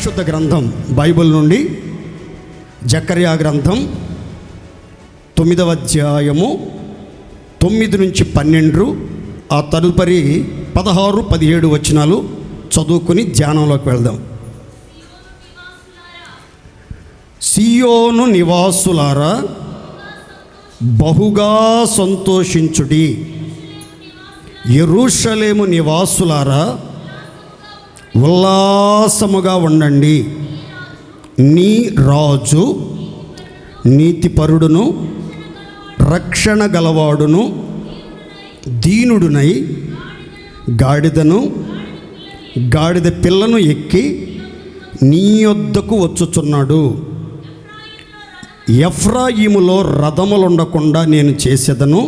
పరిశుద్ధ గ్రంథం బైబిల్ నుండి జకర్యా గ్రంథం 9వ అధ్యాయము 9 నుంచి 12, ఆ తదుపరి 16, 17 వచనాలు చదువుకుని ధ్యానంలోకి వెళ్దాం. సియోను నివాసులారా బహుగా సంతోషించుడి, యెరూషలేము నివాసులారా ఉల్లాసముగా ఉండండి. నీ రాజు నీతిపరుడును రక్షణ గలవాడును దీనుడునై గాడిదను గాడిద పిల్లను ఎక్కి నీ యొద్దకు వచ్చుచున్నాడు. ఎఫ్రాయిములో రథములుండకుండా నేను చేసేదను,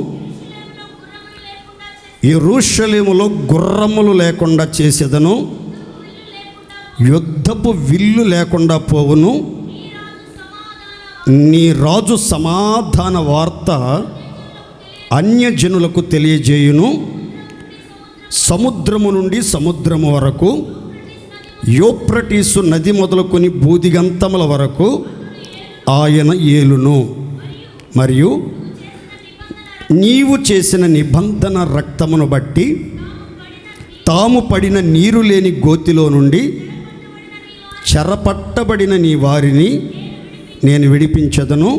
యెరూషలేములో గుర్రములు లేకుండా చేసేదను, యుద్ధపు విల్లు లేకుండా పోవును. నీ రాజు సమాధాన వార్త అన్యజనులకు తెలియజేయును. సముద్రము నుండి సముద్రము వరకు, యూఫ్రటీసు నది మొదలుకొని భూదిగంతముల వరకు ఆయన ఏలును. మరియు నీవు చేసిన నిబంధన రక్తమును బట్టి తాము పడిన నీరు లేని గోతిలో నుండి చెరపట్టబడిన నీ వారిని నేను విడిపించదను.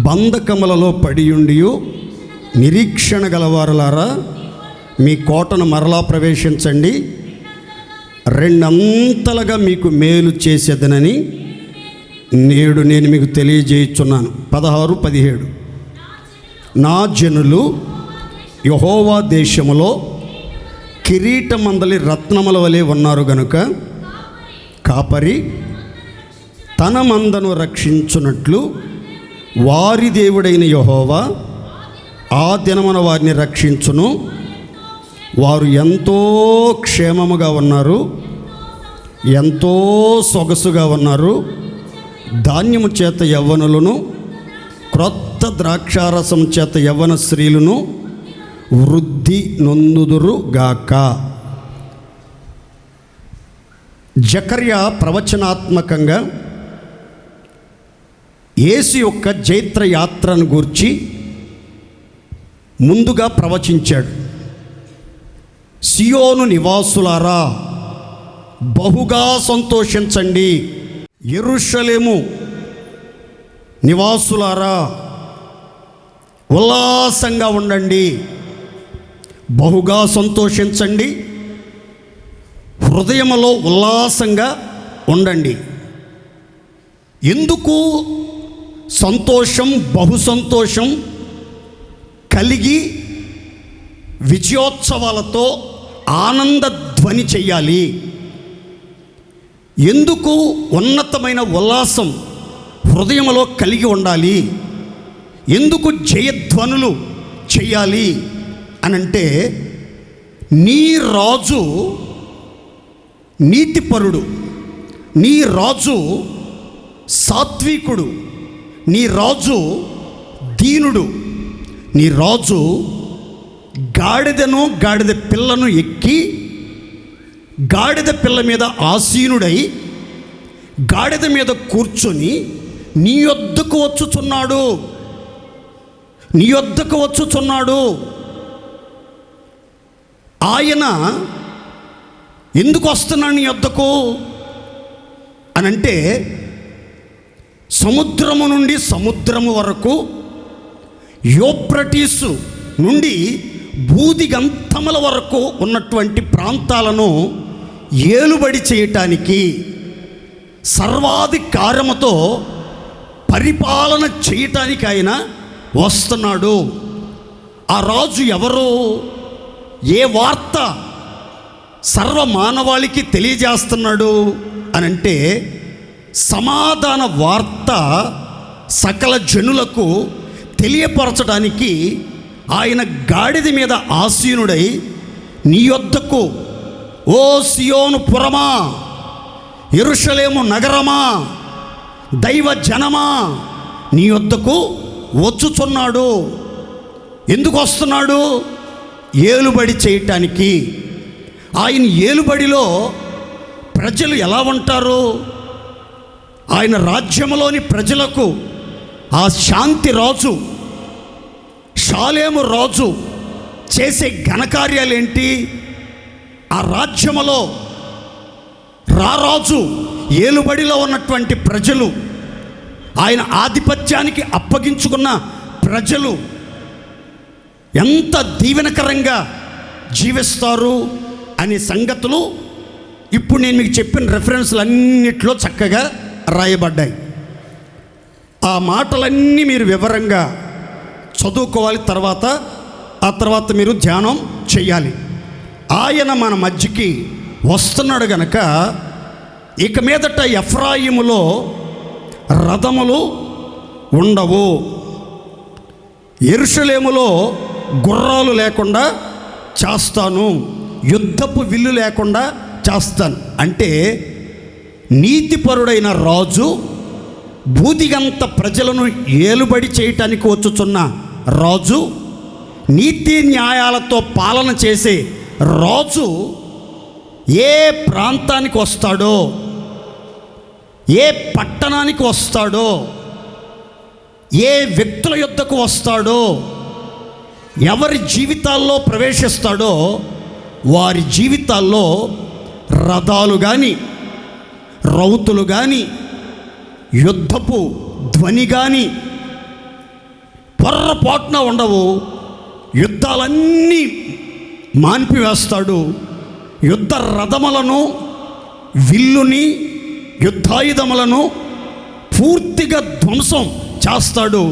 బంధకములలో పడియుండియు నిరీక్షణ గలవారులారా మీ కోటను మరలా ప్రవేశించండి, రెండంతలుగా మీకు మేలు చేసేదనని నేడు నేను మీకు తెలియజేయుచున్నాను. 16, 17 నా జనులు యెహోవా దేశములో కిరీటమందలి రత్నముల వలె ఉన్నారు గనుక కాపరి తన మందను రక్షించున్నట్లు వారి దేవుడైన యెహోవా ఆ దినమున వారిని రక్షించును. వారు ఎంతో క్షేమముగా ఉన్నారు, ఎంతో సొగసుగా ఉన్నారు. ధాన్యము చేత యవ్వనులను, క్రొత్త ద్రాక్షారసం చేత యవ్వన స్త్రీలను వృద్ధి నొందుదురుగాక. జకర్యా ప్రవచనాత్మకంగా యేసు యొక్క జైత్ర యాత్రను గూర్చి ముందుగా ప్రవచించాడు. సియోను నివాసులారా బహుగా సంతోషించండి, యెరూషలేము నివాసులారా ఉల్లాసంగా ఉండండి, బహుగా సంతోషించండి, హృదయములో ఉల్లాసంగా ఉండండి. ఎందుకు సంతోషం, బహు సంతోషం కలిగి విజయోత్సవాలతో ఆనంద ధ్వని చెయ్యాలి? ఎందుకు ఉన్నతమైన ఉల్లాసం హృదయంలో కలిగి ఉండాలి? ఎందుకు జయధ్వనులు చెయ్యాలి అనంటే, నీ రాజు నీతిపరుడు, నీ రాజు సాత్వికుడు, నీ రాజు దీనుడు, నీ రాజు గాడిదను గాడిద పిల్లను ఎక్కి గాడిద పిల్ల మీద ఆసీనుడై గాడిద మీద కూర్చొని నీ యొద్దకు వచ్చుచున్నాడు, నీ యొద్దకు వచ్చుచున్నాడు. ఆయన ఎందుకు వస్తున్నాడు నీ యొద్దకు అనంటే, సముద్రము నుండి సముద్రము వరకు, యూఫ్రటీసు నుండి భూదిగంతముల వరకు ఉన్నటువంటి ప్రాంతాలను ఏలుబడి చేయటానికి, సర్వాధికారముతో పరిపాలన చేయటానికి ఆయన వస్తున్నాడు. ఆ రాజు ఎవరు? ఏ వార్త సర్వమానవాళికి తెలియజేస్తున్నాడు అనంటే, సమాధాన వార్త సకల జనులకు తెలియపరచడానికి ఆయన గాడిద మీద ఆసీనుడై నీ యొద్దకు, ఓ సియోను పురమా, యెరూషలేము నగరమా, దైవ జనమా, నీ యొద్దకు వచ్చుచున్నాడు. ఎందుకు వస్తున్నాడు? ఏలుబడి చేయటానికి. ఆయన ఏలుబడిలో ప్రజలు ఎలా ఉంటారు? ఆయన రాజ్యంలోని ప్రజలకు ఆ శాంతి రాజు, షాలేము రాజు చేసే ఘనకార్యాలేంటి? ఆ రాజ్యములో రారాజు ఏలుబడిలో ఉన్నటువంటి ప్రజలు, ఆయన ఆధిపత్యానికి అప్పగించుకున్న ప్రజలు ఎంత దీవెనకరంగా జీవిస్తారు అనే సంగతులు ఇప్పుడు నేను మీకు చెప్పిన రెఫరెన్స్లు అన్నిట్లో చక్కగా రాయబడ్డాయి. ఆ మాటలన్నీ మీరు వివరంగా చదువుకోవాలి. ఆ తర్వాత మీరు ధ్యానం చేయాలి. ఆయన మన మధ్యకి వస్తున్నాడు గనక ఇక మీదట ఎఫ్రాయిములో రథములు ఉండవు, యెరూషలేములో గుర్రాలు లేకుండా చేస్తాను, యుద్ధపు విల్లు లేకుండా చేస్తాను. అంటే నీతిపరుడైన రాజు, బూదిగంత ప్రజలను ఏలుబడి చేయటానికి వచ్చుచున్న రాజు, నీతి న్యాయాలతో పాలన చేసే రాజు ఏ ప్రాంతానికి వస్తాడో, ఏ పట్టణానికి వస్తాడో, ఏ వ్యక్తుల యొద్దకు వస్తాడో, ఎవరి జీవితాల్లో ప్రవేశిస్తాడో వారి జీవితాల్లో రథాలు కానీ, రౌతులు కానీ, యుద్ధపు ధ్వని కానీ పొర్రపాటున ఉండవు. యుద్ధాలన్నీ మాన్పివేస్తాడు. యుద్ధ రథములను, విల్లుని, యుద్ధాయుధములను పూర్తిగా ధ్వంసం చేస్తాడు.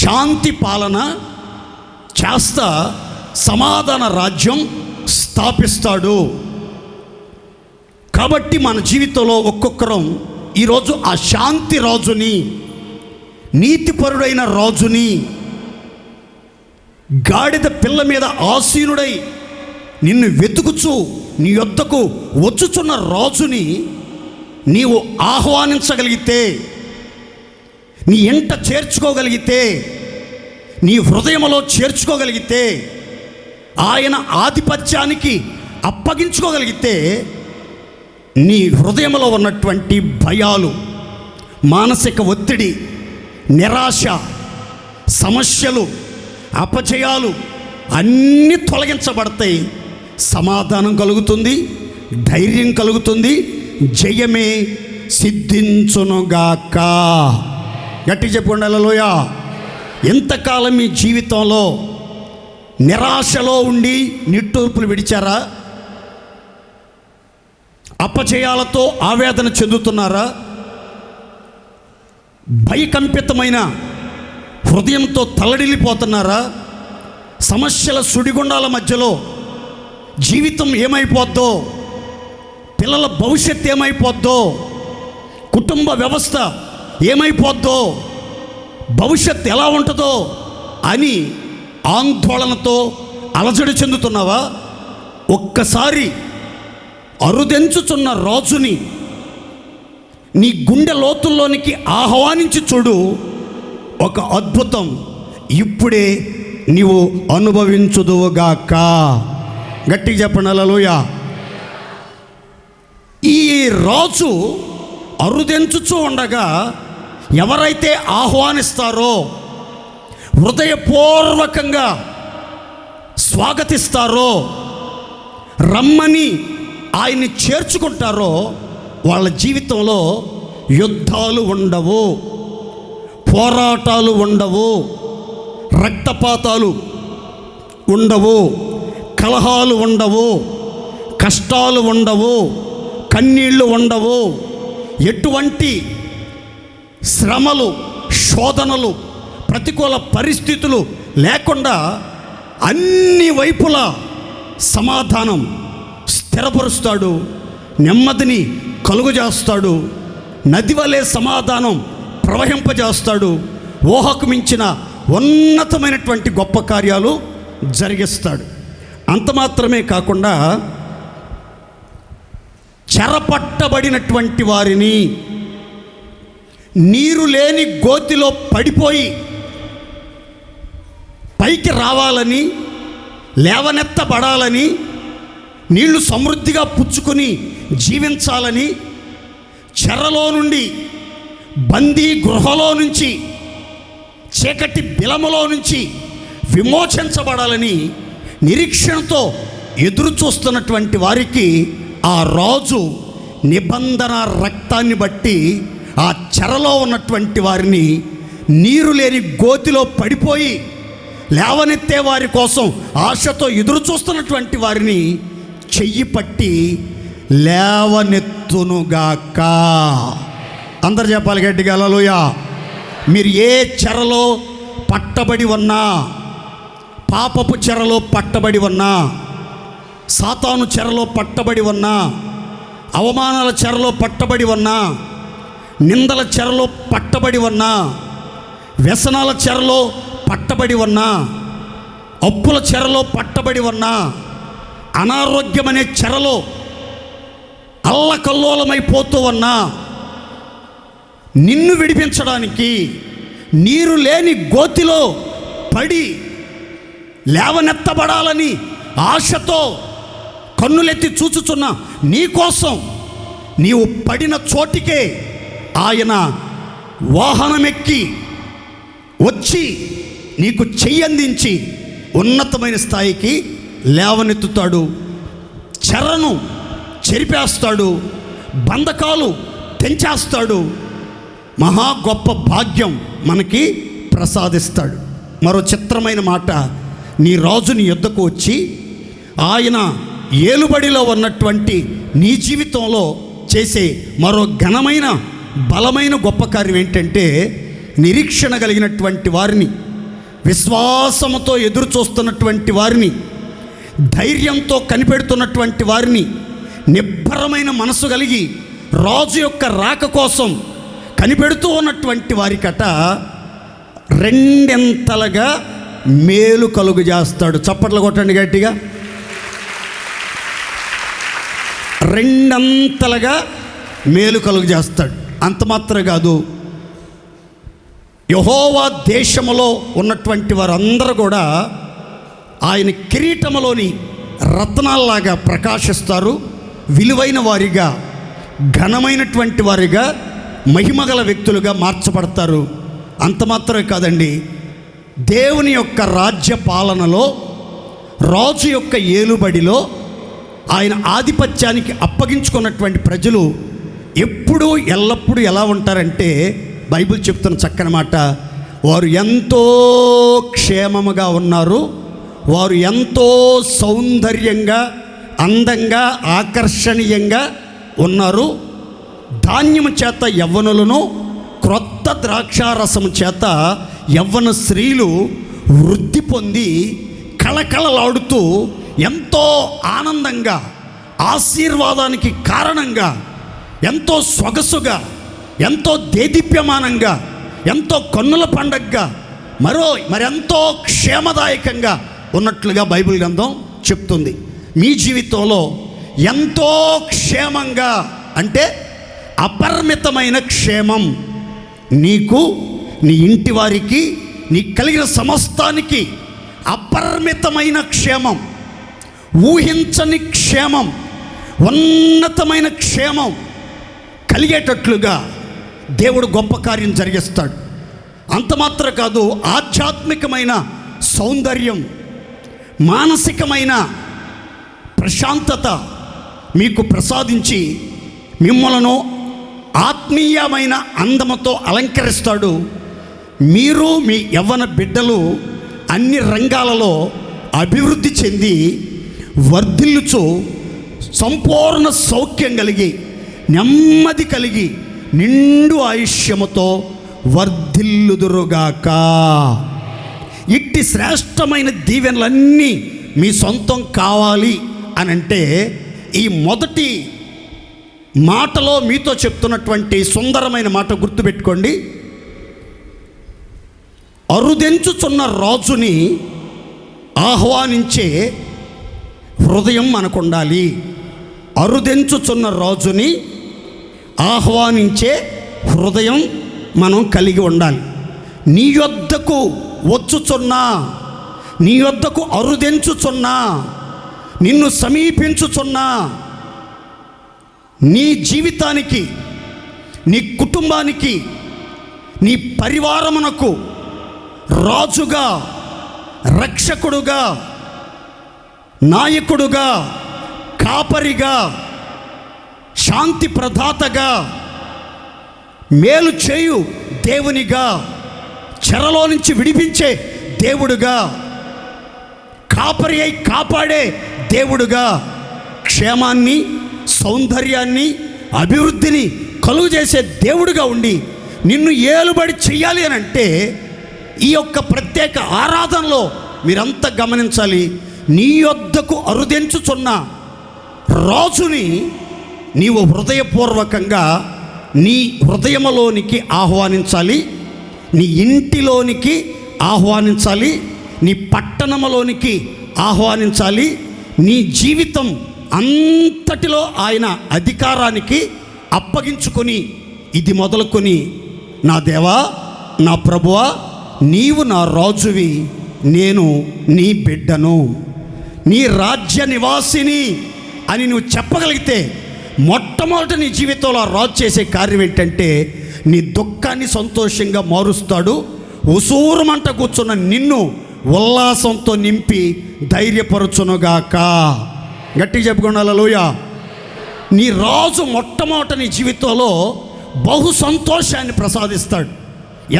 శాంతి పాలన చేస్తా సమాధాన రాజ్యం స్థాపిస్తాడు. కాబట్టి మన జీవితంలో ఒక్కొక్కరం ఈరోజు ఆ శాంతి రాజుని, నీతిపరుడైన రాజుని, గాడిద పిల్ల మీద ఆసీనుడై నిన్ను వెతుకుచు నీ యొద్దకు వచ్చుచున్న రాజుని నీవు ఆహ్వానించగలిగితే, నీ ఇంట చేర్చుకోగలిగితే, నీ హృదయంలో చేర్చుకోగలిగితే, ఆయన ఆధిపత్యానికి అప్పగించుకోగలిగితే, నీ హృదయంలో ఉన్నటువంటి భయాలు, మానసిక ఒత్తిడి, నిరాశ, సమస్యలు, అపజయాలు అన్నీ తొలగించబడతాయి. సమాధానం కలుగుతుంది, ధైర్యం కలుగుతుంది, జయమే సిద్ధించునుగాక. గట్టి చెప్పుకోండి హల్లెలూయా. ఎంతకాలం మీ జీవితంలో నిరాశలో ఉండి నిట్టూర్పులు విడిచారా? అపజయాలతో ఆవేదన చెందుతున్నారా? భయకంపితమైన హృదయంతో తల్లడిల్లిపోతున్నారా? సమస్యల సుడిగుండాల మధ్యలో జీవితం ఏమైపోద్దో, పిల్లల భవిష్యత్తు ఏమైపోద్దో, కుటుంబ వ్యవస్థ ఏమైపోద్దో, భవిష్యత్తు ఎలా ఉంటుందో అని ఆందోళనతో అలజడి చెందుతున్నావా? ఒక్కసారి అరుదెంచుచున్న రాజుని నీ గుండె లోతుల్లోనికి ఆహ్వానించి చూడు. ఒక అద్భుతం ఇప్పుడే నీవు అనుభవించుదువుగాక. గట్టిగా చెప్పండి హల్లెలూయా. ఈ రాజు అరుదెంచుచూ ఉండగా ఎవరైతే ఆహ్వానిస్తారో, హృదయపూర్వకంగా స్వాగతిస్తారో, రమ్మని ఆయన్ని చేర్చుకుంటారో వాళ్ళ జీవితంలో యుద్ధాలు ఉండవు, పోరాటాలు ఉండవు, రక్తపాతాలు ఉండవు, కలహాలు ఉండవు, కష్టాలు ఉండవు, కన్నీళ్లు ఉండవు. ఎటువంటి శ్రమలు, శోధనలు, ప్రతికూల పరిస్థితులు లేకుండా అన్ని వైపులా సమాధానం స్థిరపరుస్తాడు, నెమ్మదిని కలుగజేస్తాడు, నది వలె సమాధానం ప్రవహింపజేస్తాడు. ఊహకు మించిన ఉన్నతమైనటువంటి గొప్ప కార్యాలు జరిగిస్తాడు. అంత మాత్రమే కాకుండా చెరపట్టబడినటువంటి వారిని, నీరు లేని గోతిలో పడిపోయి పైకి రావాలని, లేవనెత్తబడాలని నీళ్లు సమృద్ధిగా పుచ్చుకొని జీవించాలని, చెరలో నుండి, బందీ గృహలో నుంచి, చీకటి బిలములో నుంచి విమోచించబడాలని నిరీక్షణతో ఎదురు చూస్తున్నటువంటి వారికి ఆ రాజు నిబంధన రక్తాన్ని బట్టి ఆ చెరలో ఉన్నటువంటి వారిని నీరు లేని గోతిలో పడిపోయి లేవనెత్తే వారి కోసం ఆశతో ఎదురు చూస్తున్నటువంటి వారిని చెయ్యి పట్టి లేవనెత్తునుగాక. అందరు చెప్పాలి గట్టిగా హల్లెలూయా. మీరు ఏ చెరలో పట్టబడి ఉన్నా, పాపపు చెరలో పట్టబడి ఉన్నా, సాతాను చెరలో పట్టబడి ఉన్నా, అవమానాల చెరలో పట్టబడి ఉన్నా, నిందల చెరలో పట్టబడి ఉన్నా, వ్యసనాల చెరలో పట్టబడి ఉన్నా, అప్పుల చెరలో పట్టబడి ఉన్నా, అనారోగ్యం అనే చెరలో అల్లకల్లోలమైపోతూ ఉన్నా, నిన్ను విడిపించడానికి నీరు లేని గోతిలో పడి లేవనెత్తబడాలని ఆశతో కన్నులెత్తి చూచుచున్న నీకోసం నీవు పడిన చోటికే ఆయన వాహనమెక్కి వచ్చి నీకు చెయ్యందించి ఉన్నతమైన స్థాయికి లేవనెత్తుతాడు. చెరను చెరిపేస్తాడు, బంధకాలు తెంచేస్తాడు, మహా గొప్ప భాగ్యం మనకి ప్రసాదిస్తాడు. మరో చిత్రమైన మాట, నీ రాజు నీ యొద్దకు వచ్చి ఆయన ఏలుబడిలో ఉన్నటువంటి నీ జీవితంలో చేసే మరో ఘనమైన బలమైన గొప్ప కార్యం ఏంటంటే, నిరీక్షణ కలిగినటువంటి వారిని, విశ్వాసముతో ఎదురు చూస్తున్నటువంటి వారిని, ధైర్యంతో కనిపెడుతున్నటువంటి వారిని, నిబ్బరమైన మనసు కలిగి రాజు యొక్క రాక కోసం కనిపెడుతూ ఉన్నటువంటి వారికట రెండింతలుగా మేలు కలుగు చేస్తాడు. చప్పట్లు కొట్టండి గట్టిగా. రెండంతలుగా మేలు కలుగు చేస్తాడు. అంత మాత్రం కాదు, యెహోవా దేశములో ఉన్నటువంటి వారందరూ కూడా ఆయన కిరీటములోని రత్నాల్లాగా ప్రకాశిస్తారు. విలువైన వారిగా, ఘనమైనటువంటి వారిగా, మహిమగల వ్యక్తులుగా మార్చబడతారు. అంత మాత్రమే కాదండి, దేవుని యొక్క రాజ్య పాలనలో, రాజు యొక్క ఏలుబడిలో ఆయన ఆధిపత్యానికి అప్పగించుకున్నటువంటి ప్రజలు ఎప్పుడూ ఎల్లప్పుడూ ఎలా ఉంటారంటే, బైబిల్ చెప్తున్న చక్కని మాట, వారు ఎంతో క్షేమముగా ఉన్నారు, వారు ఎంతో సౌందర్యంగా, అందంగా, ఆకర్షణీయంగా ఉన్నారు. ధాన్యము చేత యవ్వనులను, క్రొత్త ద్రాక్షారసము చేత యవ్వన స్త్రీలు వృద్ధి పొంది కళకళలాడుతూ ఎంతో ఆనందంగా, ఆశీర్వాదానికి కారణంగా, ఎంతో సొగసుగా, ఎంతో దేదీప్యమానంగా, ఎంతో కన్నుల పండగగా, మరెంతో క్షేమదాయకంగా ఉన్నట్లుగా బైబిల్ గ్రంథం చెప్తుంది. మీ జీవితంలో ఎంతో క్షేమంగా అంటే అపరిమితమైన క్షేమం నీకు, నీ ఇంటి వారికి, నీ కలిగిన సమస్తానికి అపరిమితమైన క్షేమం, ఊహించని క్షేమం, ఉన్నతమైన క్షేమం కలిగేటట్లుగా దేవుడు గొప్ప కార్యం జరిగిస్తాడు. అంత మాత్రం కాదు, ఆధ్యాత్మికమైన సౌందర్యం, మానసికమైన ప్రశాంతత మీకు ప్రసాదించి మిమ్మలను ఆత్మీయమైన అందముతో అలంకరిస్తాడు. మీరు, మీ యవ్వన బిడ్డలు అన్ని రంగాలలో అభివృద్ధి చెంది వర్ధిల్లుచు సంపూర్ణ సౌఖ్యం కలిగి, నెమ్మది కలిగి, నిండు ఆయుష్యముతో వర్ధిల్లుదురుగాక. ఇట్టి శ్రేష్టమైన దీవెనలన్నీ మీ సొంతం కావాలి అనంటే, ఈ మొదటి మాటలో మీతో చెప్తున్నటువంటి సుందరమైన మాట గుర్తుపెట్టుకోండి. అరుదెంచుచున్న రాజుని ఆహ్వానించే హృదయం మనకు ఉండాలి. అరుదెంచుచున్న రాజుని ఆహ్వానించే హృదయం మనం కలిగి ఉండాలి. నీ యొద్దకు వచ్చుచున్నా, నీ యొద్దకు అరుదెంచుచున్నా, నిన్ను సమీపించుచున్న నీ జీవితానికి, నీ కుటుంబానికి, నీ పరివారమునకు రాజుగా, రక్షకుడుగా, నాయకుడుగా, కాపరిగా, శాంతి ప్రదాతగా, మేలు చేయు దేవునిగా, చెరలో నుంచి విడిపించే దేవుడుగా, కాపరి అయి కాపాడే దేవుడుగా, క్షేమాన్ని, సౌందర్యాన్ని, అభివృద్ధిని కలుగజేసే దేవుడుగా ఉండి నిన్ను ఏలుబడి చెయ్యాలి అని అంటే ఈ యొక్క ప్రత్యేక ఆరాధనలో మీరంతా గమనించాలి. నీ యొద్దకు అరుదించుచున్న రాజుని నీవు హృదయపూర్వకంగా నీ హృదయములోనికి ఆహ్వానించాలి, నీ ఇంటిలోనికి ఆహ్వానించాలి, నీ పట్టణములోనికి ఆహ్వానించాలి. నీ జీవితం అంతటిలో ఆయన అధికారానికి అప్పగించుకొని, ఇది మొదలుకొని, నా దేవా, నా ప్రభువా, నీవు నా రాజువి, నేను నీ బిడ్డను, నీ రాజ్య నివాసిని అని నువ్వు చెప్పగలిగితే మొట్టమొదటి నీ జీవితంలో రాజు చేసే కార్యం ఏంటంటే నీ దుఃఖాన్ని సంతోషంగా మారుస్తాడు. ఉసూరుమంట కూర్చున్న నిన్ను ఉల్లాసంతో నింపి ధైర్యపరచునుగాక. గట్టిగా చెప్పుకోండి హల్లెలూయా. నీ రాజు మొట్టమొదటి నీ జీవితంలో బహు సంతోషాన్ని ప్రసాదిస్తాడు.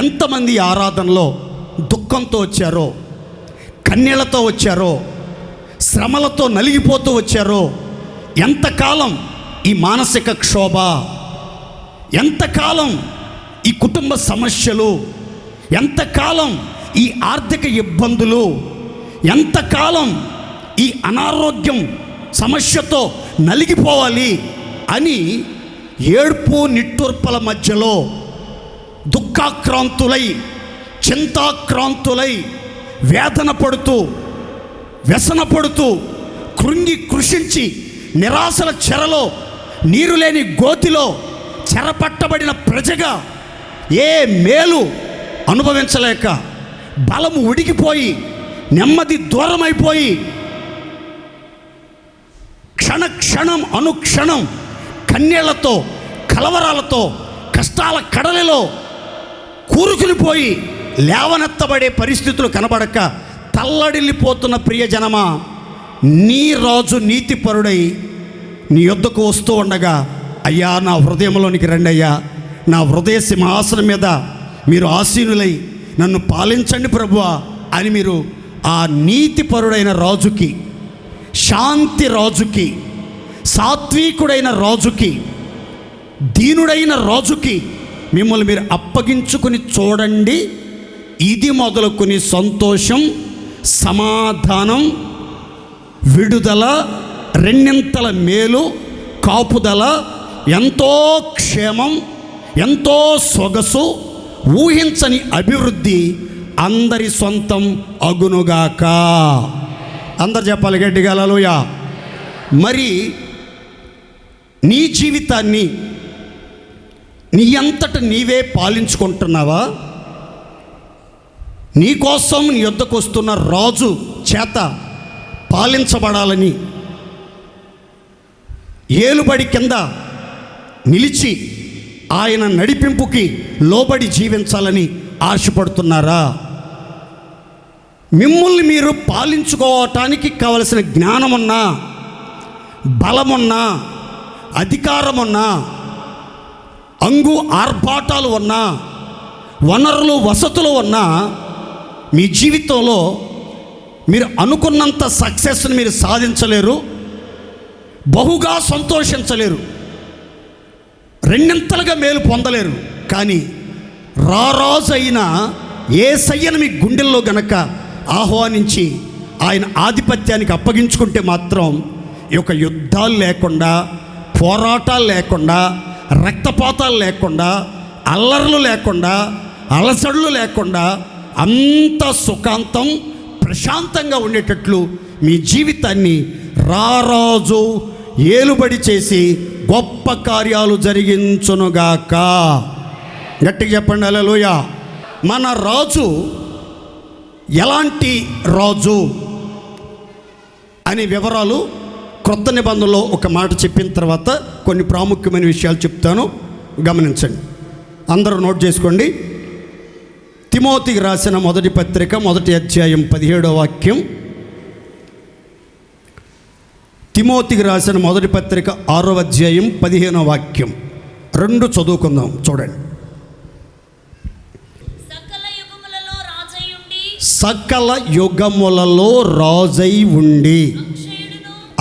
ఎంతమంది ఆరాధనలో దుఃఖంతో వచ్చారో, కన్నీళ్లతో వచ్చారో, శ్రమలతో నలిగిపోతూ వచ్చారో, ఎంతకాలం ఈ మానసిక క్షోభ, ఎంతకాలం ఈ కుటుంబ సమస్యలు, ఎంతకాలం ఈ ఆర్థిక ఇబ్బందులు, ఎంతకాలం ఈ అనారోగ్యం సమస్యతో నలిగిపోవాలి అని ఏడ్పు నిట్టూర్పల మధ్యలో దుఃఖాక్రాంతులై, చింతాక్రాంతులై, వేదన పడుతూ, వ్యసన పడుతూ, కృంగి కృషించి నిరాశల చెరలో, నీరు లేని గోతిలో చెరపట్టబడిన ప్రజగా ఏ మేలు అనుభవించలేక బలము ఉడికిపోయి, నెమ్మది దూరమైపోయి, క్షణక్షణం అనుక్షణం కన్నీళ్లతో, కలవరాలతో, కష్టాల కడలిలో కూరుకునిపోయి లేవనెత్తబడే పరిస్థితులు కనబడక తల్లడిల్లిపోతున్న ప్రియజనమా, నీ రాజు నీతిపరుడై నీ యొద్దకు వస్తూ ఉండగా, అయ్యా నా హృదయంలోనికి రండి అయ్యా, నా హృదయ సింహాసనం మీద మీరు ఆసీనులై నన్ను పాలించండి ప్రభువా అని మీరు ఆ నీతిపరుడైన రాజుకి, శాంతి రాజుకి, సాత్వికుడైన రాజుకి, దీనుడైన రాజుకి మిమ్మల్ని మీరు అప్పగించుకుని చూడండి. ఇది మొదలుకొని సంతోషం, సమాధానం, విడుదల, రెండింతల మేలు, కాపుదల, ఎంతో క్షేమం, ఎంతో సొగసు, ఊహించని అభివృద్ధి అందరి సొంతం అగునుగాక. అందరు చెప్పాలి గట్టిగా హల్లెలూయా. మరి నీ జీవితాన్ని నీ అంతట నీవే పాలించుకుంటున్నావా? నీకోసం నీ యొద్దకు వస్తున్న రాజు చేత పాలించబడాలని, ఏలుబడి కింద నిలిచి ఆయన నడిపింపుకి లోబడి జీవించాలని ఆశపడుతున్నారా? మిమ్మల్ని మీరు పాలించుకోవటానికి కావలసిన జ్ఞానమున్నా, బలమున్నా, అధికారమున్నా, అంగు ఆర్భాటాలు ఉన్నా, వనరులు వసతులు ఉన్నా, మీ జీవితంలో మీరు అనుకున్నంత సక్సెస్ని మీరు సాధించలేరు, బహుగా సంతోషించలేరు, రెండింతలుగా మేలు పొందలేరు. కానీ రారాజు అయిన యేసయ్యను మీ గుండెల్లో గనక ఆహ్వానించి ఆయన ఆధిపత్యానికి అప్పగించుకుంటే మాత్రం ఈ యొక్క యుద్ధాలు లేకుండా, పోరాటాలు లేకుండా, రక్తపాతాలు లేకుండా, అల్లర్లు లేకుండా, అలసడులు లేకుండా, అంత సుఖాంతం, ప్రశాంతంగా ఉండేటట్లు మీ జీవితాన్ని రారాజు ఏలుబడి చేసి గొప్ప కార్యాలు జరిగించునుగాక. గట్టిగా చెప్పండి హల్లెలూయా. మన రాజు ఎలాంటి రాజు? అనే వివరాలు క్రొత్త నిబంధనలో ఒక మాట చెప్పిన తర్వాత కొన్ని ప్రాముఖ్యమైన విషయాలు చెప్తాను, గమనించండి. అందరూ నోట్ చేసుకోండి. తిమోతికి రాసిన మొదటి పత్రిక 1వ అధ్యాయం 17వ వాక్యం. తిమోతికి రాసిన మొదటి పత్రిక 6వ అధ్యాయం 15వ వాక్యం. రెండు చదువుకుందాం, చూడండి. సకల యుగములలో రాజై ఉండి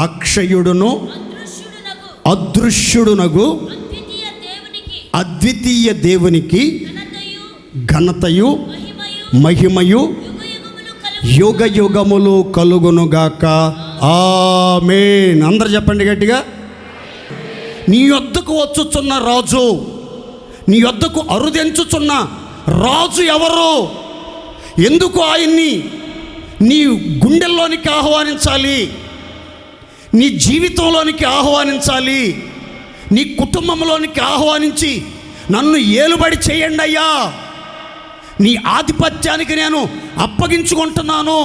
అక్షయుడును అదృశ్యుడునగు అద్వితీయ దేవునికి ఘనతయు మహిమయు యుగ యుగములు కలుగునుగాక. ఆమేన్. అందరు చెప్పండి గట్టిగా. నీ యొద్దకు వచ్చుచున్న రాజు, నీ యొద్దకు అరుదెంచుచున్న రాజు ఎవరు? ఎందుకు ఆయన్ని నీ గుండెల్లోనికి ఆహ్వానించాలి, నీ జీవితంలోనికి ఆహ్వానించాలి, నీ కుటుంబంలోనికి ఆహ్వానించి నన్ను ఏలుబడి చేయండి అయ్యా, నీ ఆధిపత్యానికి నేను అప్పగించుకుంటున్నాను,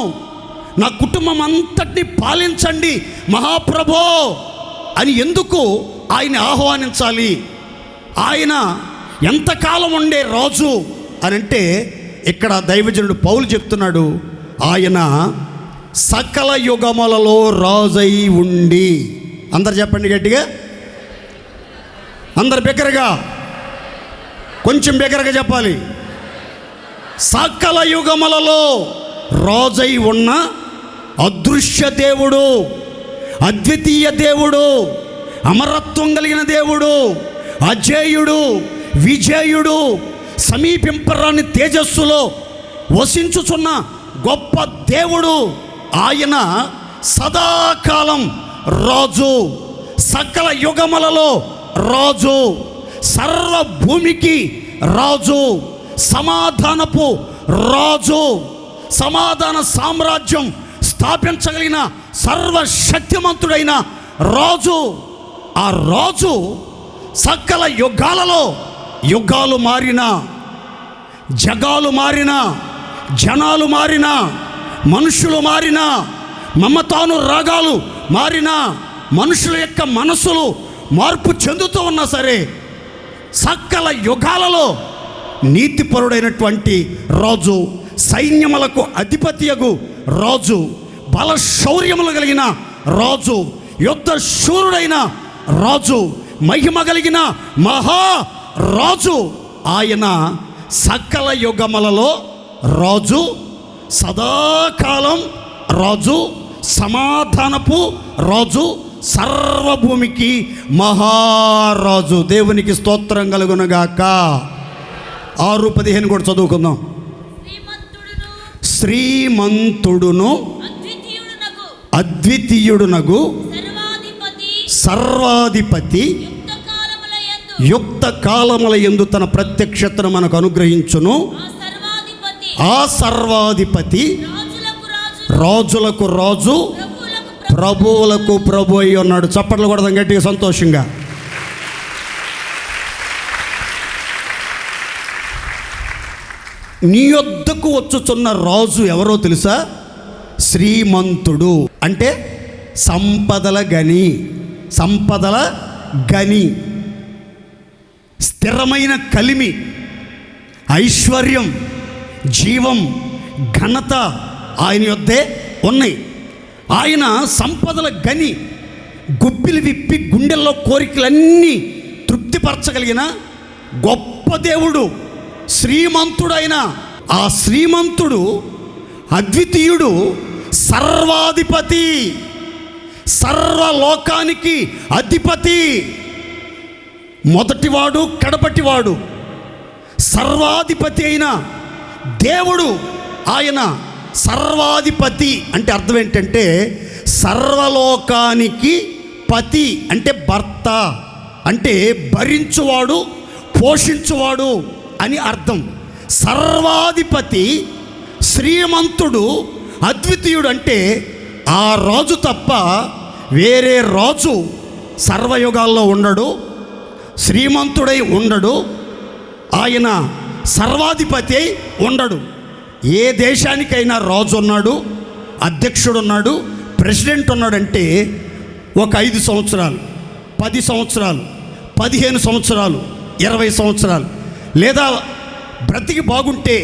నా కుటుంబం అంతటిని పాలించండి మహాప్రభో అని ఎందుకు ఆయన ఆహ్వానించాలి? ఆయన ఎంతకాలం ఉండే రాజు అని అంటే ఇక్కడ దైవజనుడు పౌలు చెప్తున్నాడు, ఆయన సకల యుగములలో రాజై ఉండి. అందరు చెప్పండి గట్టిగా, అందరు బిగ్గరగా, కొంచెం బిగ్గరగా చెప్పాలి. సకల యుగములలో రాజై ఉన్న అదృశ్య దేవుడు, అద్వితీయ దేవుడు, అమరత్వం కలిగిన దేవుడు, అజేయుడు, విజేయుడు, సమీపింపరాని తేజస్సులో వసించుచున్న గొప్ప దేవుడు. ఆయన సదాకాలం రాజు, సకల యుగములలో రాజు, సర్వభూమికి రాజు, సమాధానపు రాజు, సమాధాన సామ్రాజ్యం స్థాపించగలిగిన సర్వశక్తిమంతుడైన రాజు. ఆ రాజు సకల యుగాలలో, యుగాలు మారినా, జగాలు మారినా, జనాలు మారినా, మనుషులు మారినా, మమతాను రాగాలు మారినా, మనుషుల యొక్క మనసులు మార్పు చెందుతూ ఉన్నా సరే, సకల యుగాలలో నీతిపరుడైనటువంటి రాజు, సైన్యములకు అధిపతియగు రాజు, బల శౌర్యములు కలిగిన రాజు, యుద్ధ శూరుడైన రాజు, మహిమ కలిగిన మహా రాజు. ఆయన సకల యుగములలో రాజు, సదాకాలం రాజు, సమాధానపు రాజు, సర్వభూమికి మహారాజు. దేవునికి స్తోత్రం కలుగునుగాక. 6:15 కూడా చదువుకుందాం. శ్రీమంతుడును అద్వితీయుడునగు సర్వాధిపతి యుక్త కాలముల యందు తన ప్రత్యక్షతను మనకు అనుగ్రహించును. ఆ సర్వాధిపతి రాజులకు రాజు, ప్రభువులకు ప్రభు అయి ఉన్నాడు. చప్పట్లు కొడదాం గట్టిగా సంతోషంగా. నీ యొద్దకు వచ్చుచున్న రాజు ఎవరో తెలుసా? శ్రీమంతుడు అంటే సంపదల గని, సంపదల గని, స్థిరమైన కలిమి, ఐశ్వర్యం, జీవం, ఘనత ఆయన యొద్దే ఉన్నాయి. ఆయన సంపదల గని, గుప్పిలు విప్పి గుండెల్లో కోరికలన్నీ తృప్తిపరచగలిగిన గొప్ప దేవుడు, శ్రీమంతుడైన ఆ శ్రీమంతుడు, అద్వితీయుడు, సర్వాధిపతి, సర్వలోకానికి అధిపతి, మొదటివాడు కడపటివాడు, సర్వాధిపతి అయిన దేవుడు. ఆయన సర్వాధిపతి అంటే అర్థం ఏంటంటే సర్వలోకానికి పతి అంటే భర్త, అంటే భరించువాడు, పోషించువాడు అని అర్థం. సర్వాధిపతి, శ్రీమంతుడు, అద్వితీయుడు అంటే ఆ రాజు తప్ప వేరే రాజు సర్వయుగాల్లో ఉండడు, శ్రీమంతుడై ఉండడు, ఆయన సర్వాధిపతి అయి ఉండడు. ఏ దేశానికైనా రాజు ఉన్నాడు, అధ్యక్షుడు ఉన్నాడు, ప్రెసిడెంట్ ఉన్నాడంటే ఒక 5 సంవత్సరాలు, 10 సంవత్సరాలు, 15 సంవత్సరాలు, 20 సంవత్సరాలు, లేదా బ్రతికి బాగుంటే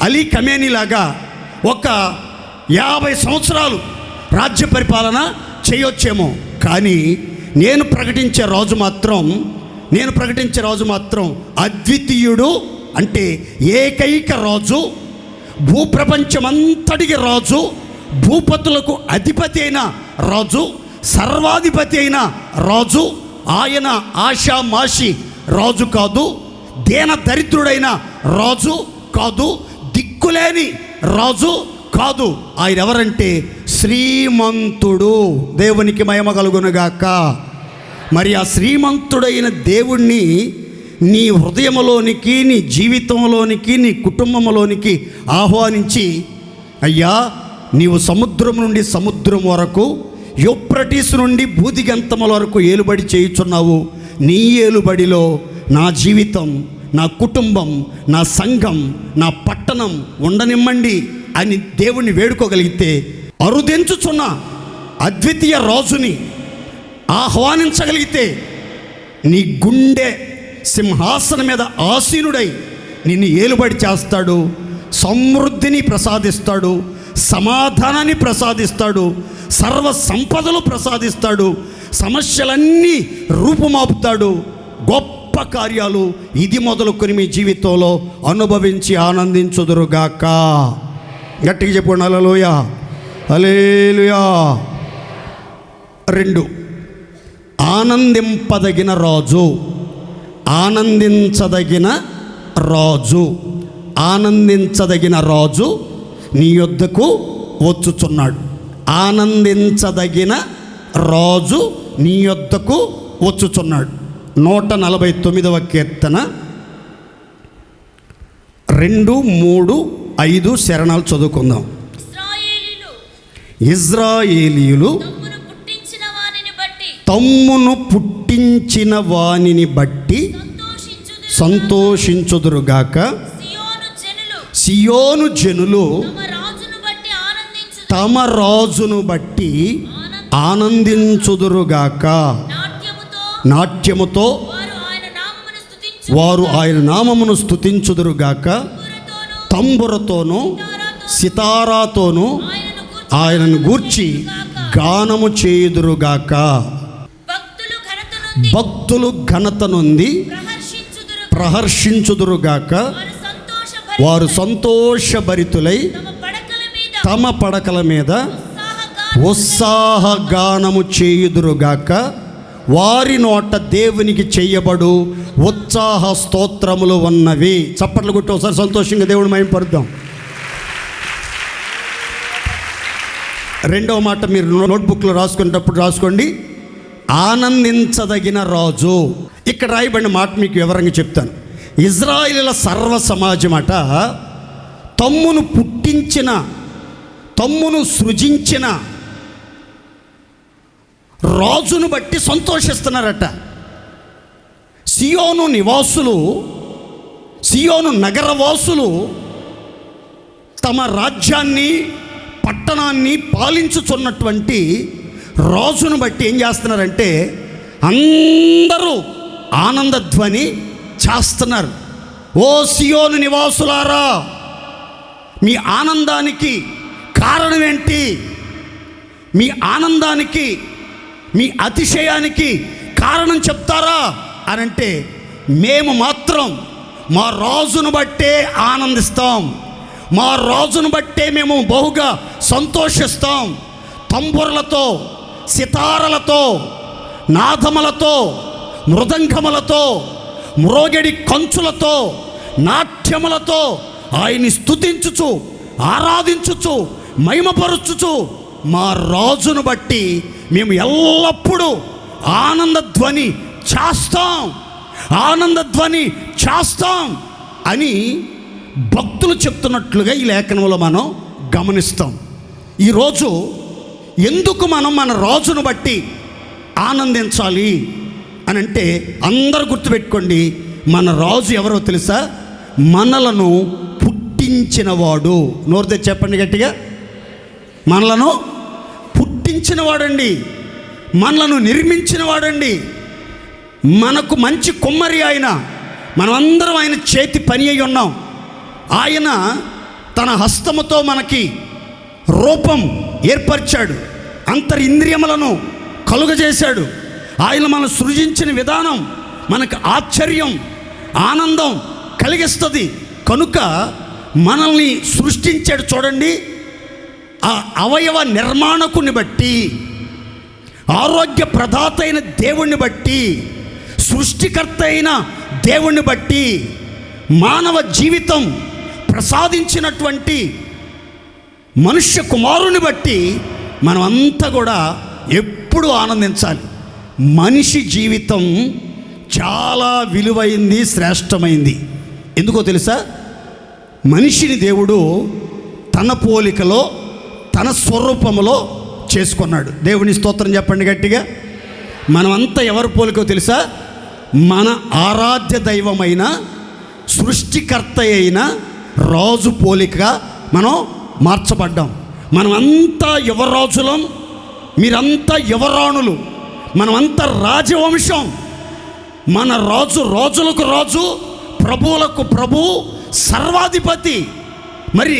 అలీ ఖమేనీ లాగా ఒక 50 సంవత్సరాలు రాజ్య పరిపాలన చేయొచ్చేమో. కానీ నేను ప్రకటించే రాజు మాత్రం అద్వితీయుడు, అంటే ఏకైక రాజు, భూప్రపంచమంతటికి రాజు, భూపతులకు అధిపతి అయిన రాజు, సర్వాధిపతి అయిన రాజు. ఆయన ఆషామాషి రాజు కాదు, దేన దరిద్రుడైన రాజు కాదు, దిక్కులేని రాజు కాదు. ఆయన ఎవరంటే శ్రీమంతుడు. దేవునికి మహిమ కలుగునుగాక. మరి ఆ శ్రీమంతుడైన దేవుణ్ణి నీ హృదయంలోనికి, నీ జీవితంలోనికి, నీ కుటుంబంలోనికి ఆహ్వానించి, అయ్యా నీవు సముద్రం నుండి సముద్రం వరకు, యూఫ్రటీస్ నుండి భూదిగంతముల వరకు ఏలుబడి చేయుచున్నావు. నీ ఏలుబడిలో నా జీవితం, నా కుటుంబం, నా సంఘం, నా పట్టణం ఉండనిమ్మండి అని దేవుణ్ణి వేడుకోగలిగితే, అరుదెంచుచున్న అద్వితీయ రాజుని ఆహ్వానించగలిగితే, నీ గుండె సింహాసనం మీద ఆసీనుడై నిన్ను ఏలుబడి చేస్తాడు, సమృద్ధిని ప్రసాదిస్తాడు, సమాధానాన్ని ప్రసాదిస్తాడు, సర్వ సంపదలు ప్రసాదిస్తాడు, సమస్యలన్నీ రూపుమాపుతాడు, గొప్ప కార్యాలు ఇది మొదలుకొని మీ జీవితంలో అనుభవించి ఆనందించుదురుగాక. గట్టిగా చెప్పండి హల్లెలూయా, హల్లెలూయా. 2, ఆనందింపదగిన రాజు. ఆనందించదగిన రాజు నీ యొద్దకు వచ్చుచున్నాడు. ఆనందించదగిన రాజు నీ యొద్దకు వచ్చుచున్నాడు. 149వ కీర్తన 2, 3, 5 శరణాలు చదువుకుందాం. ఇజ్రాయేలీయులు తమ్మును పుట్టించిన వానిని బట్టి సంతోషించుదురుగాక. సియోను జనులు తమ రాజును బట్టి ఆనందించుదురుగాక. నాట్యముతో వారు ఆయన నామమును స్తుతించుదురుగాక. తంబురతోనూ సితారాతోనూ ఆయనను గూర్చి గానము చేయుదురుగాక. భక్తులు ఘనత నొంది ప్రహర్షించుదురుగాక. వారు సంతోషభరితులై తమ పడకల మీద ఉత్సాహగానము చేయుదురుగాక. వారి నోట దేవునికి చేయబడు ఉత్సాహ స్తోత్రములు ఉన్నవి. చప్పట్లు కొట్టి ఒకసారి సంతోషంగా దేవుని మహిమపరుద్దాం. 2వ మాట మీరు నోట్బుక్లో రాసుకునేటప్పుడు రాసుకోండి. ఆనందించదగిన రాజు. ఇక్కడ రాయబడిన మాట మీకు వివరంగా చెప్తాను. ఇజ్రాయేలీల సర్వ సమాజమట తమ్మును సృజించిన రాజును బట్టి సంతోషిస్తున్నారట. సియోను నివాసులు, సియోను నగరవాసులు తమ రాజ్యాన్ని, పట్టణాన్ని పాలించుచున్నటువంటి రాజును బట్టి ఏం చేస్తున్నారంటే అందరూ ఆనందధ్వని చేస్తున్నారు. ఓ సియోను నివాసులారా, మీ ఆనందానికి కారణం ఏంటి? మీ ఆనందానికి, మీ అతిశయానికి కారణం చెప్తారా అని అంటే, మేము మాత్రం మా రాజును బట్టే ఆనందిస్తాం, మా రాజును బట్టే మేము బహుగా సంతోషిస్తాం. తంబురలతో, సితారలతో, నాదములతో, మృదంగములతో, మ్రోగడి కంచులతో, నాట్యములతో ఆయన్ని స్తుతించుచు, ఆరాధించుచు, మహిమపరచుచు మా రాజును బట్టి మేము ఎల్లప్పుడూ ఆనందధ్వని చేస్తాం అని భక్తులు చెప్తున్నట్లుగా ఈ లేఖనంలో మనం గమనిస్తాం. ఈరోజు ఎందుకు మనం మన రాజును బట్టి ఆనందించాలి అని అంటే, అందరూ గుర్తుపెట్టుకోండి, మన రాజు ఎవరో తెలుసా? మనలను పుట్టించినవాడు. నోరు తెచ్చి చెప్పండి గట్టిగా. మనలను పుట్టించిన పుట్టించిన వాడండి, మనలను నిర్మించిన వాడండి, మనకు మంచి కుమ్మరి ఆయన. మనమందరం ఆయన చేతి పని అయి ఉన్నాం. ఆయన తన హస్తముతో మనకి రూపం ఏర్పరిచాడు, అంతరింద్రియములను కలుగజేశాడు. ఆయన మనం సృజించిన విధానం మనకు ఆశ్చర్యం, ఆనందం కలిగిస్తుంది. కనుక మనల్ని సృష్టించాడు. చూడండి, ఆ అవయవ నిర్మాణకుని బట్టి, ఆరోగ్య ప్రదాత అయిన దేవుణ్ణి బట్టి, సృష్టికర్త అయిన దేవుణ్ణి బట్టి, మానవ జీవితం ప్రసాదించినటువంటి మనుష్య కుమారుని బట్టి మనమంతా కూడా ఎప్పుడు ఆనందించాలి. మనిషి జీవితం చాలా విలువైంది, శ్రేష్టమైంది. ఎందుకో తెలుసా? మనిషిని దేవుడు తన పోలికలో, తన స్వరూపములో చేసుకున్నాడు. దేవుని స్తోత్రం చెప్పండి గట్టిగా. మనమంతా ఎవరి పోలికో తెలుసా? మన ఆరాధ్య దైవమైన సృష్టికర్త అయిన రాజు పోలికగా మనం మార్చబడ్డాం. మనమంతా యువరాజులం, మీరంతా యువరాణులు, మనమంతా రాజవంశం. మన రాజు రాజులకు రాజు, ప్రభువులకు ప్రభు, సర్వాధిపతి. మరి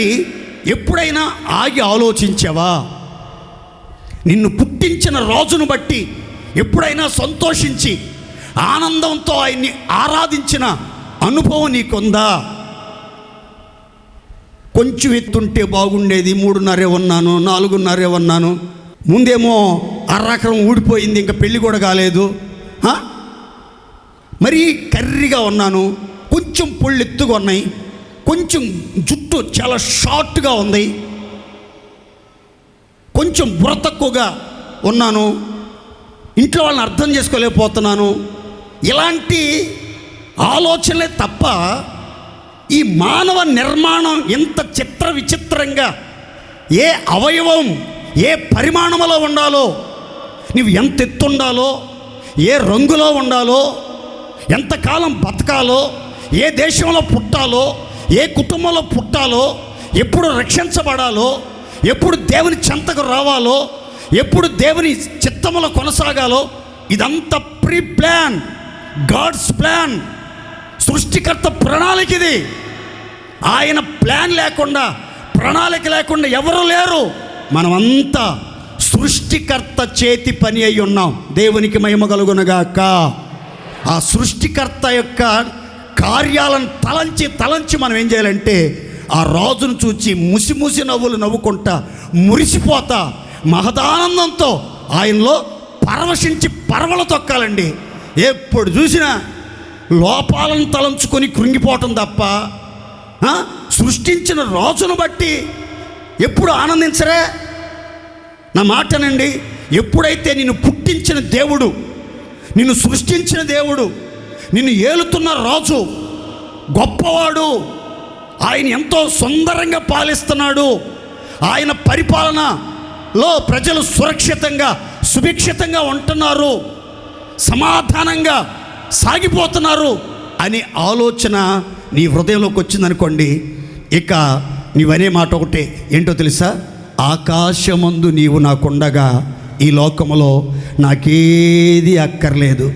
ఎప్పుడైనా ఆగి ఆలోచించావా? నిన్ను పుట్టించిన రాజును బట్టి ఎప్పుడైనా సంతోషించి ఆనందంతో ఆయన్ని ఆరాధించిన అనుభవం నీకుందా? కొంచెం ఎత్తుంటే బాగుండేది, 3.5 ఉన్నాను, 4.5 ఉన్నాను, ముందేమో అర్రకరం ఊడిపోయింది, ఇంకా పెళ్ళి కూడా కాలేదు, మరి కర్రీగా ఉన్నాను, కొంచెం పొళ్ళు ఎత్తుగా ఉన్నాయి, కొంచెం జుట్టు చాలా షార్ట్గా ఉంది, కొంచెం బుర్ర తక్కువగా ఉన్నాను, ఇంట్లో వాళ్ళని అర్థం చేసుకోలేకపోతున్నాను. ఇలాంటి ఆలోచనలే తప్ప ఈ మానవ నిర్మాణం ఎంత చిత్ర విచిత్రంగా, ఏ అవయవం ఏ పరిమాణంలో ఉండాలో, నువ్వు ఎంత ఎత్తు ఉండాలో, ఏ రంగులో ఉండాలో, ఎంతకాలం బతకాలో, ఏ దేశంలో పుట్టాలో, ఏ కుటుంబంలో పుట్టాలో, ఎప్పుడు రక్షించబడాలో, ఎప్పుడు దేవుని చెంతకు రావాలో, ఎప్పుడు దేవుని చిత్తములో కొనసాగాలో, ఇదంతా ప్రీ ప్లాన్, గాడ్స్ ప్లాన్, సృష్టికర్త ప్రణాళిక ఇది. ఆయన ప్లాన్ లేకుండా, ప్రణాళిక లేకుండా ఎవరు లేరు. మనమంతా సృష్టికర్త చేతి పని అయి ఉన్నాం. దేవునికి మహిమ కలుగునుగాక. ఆ సృష్టికర్త యొక్క కార్యాలను తలంచి మనం ఏం చేయాలంటే, ఆ రాజును చూచి ముసి నవ్వులు నవ్వుకుంటా, మురిసిపోతా, మహదానందంతో ఆయనలో పరవశించి పరవలు తొక్కాలండి. ఎప్పుడు చూసినా లోపాలను తలంచుకొని కృంగిపోవటం తప్ప సృష్టించిన రాజును బట్టి ఎప్పుడు ఆనందించరే? నా మాటనండి. ఎప్పుడైతే నిన్ను పుట్టించిన దేవుడు, నిన్ను సృష్టించిన దేవుడు, నిన్ను ఏలుతున్న రాజు గొప్పవాడు, ఆయన ఎంతో సుందరంగా పాలిస్తున్నాడు, ఆయన పరిపాలనలో ప్రజలు సురక్షితంగా సుభిక్షితంగా ఉంటున్నారు, సమాధానంగా సాగిపోతున్నారు అని ఆలోచన నీ హృదయంలోకి వచ్చిందనుకోండి, ఇక నీవనే మాట ఒకటే, ఏంటో తెలుసా? ఆకాశమందు నీవు నాకుండగా ఈ లోకములో నాకేది అక్కర్లేదు.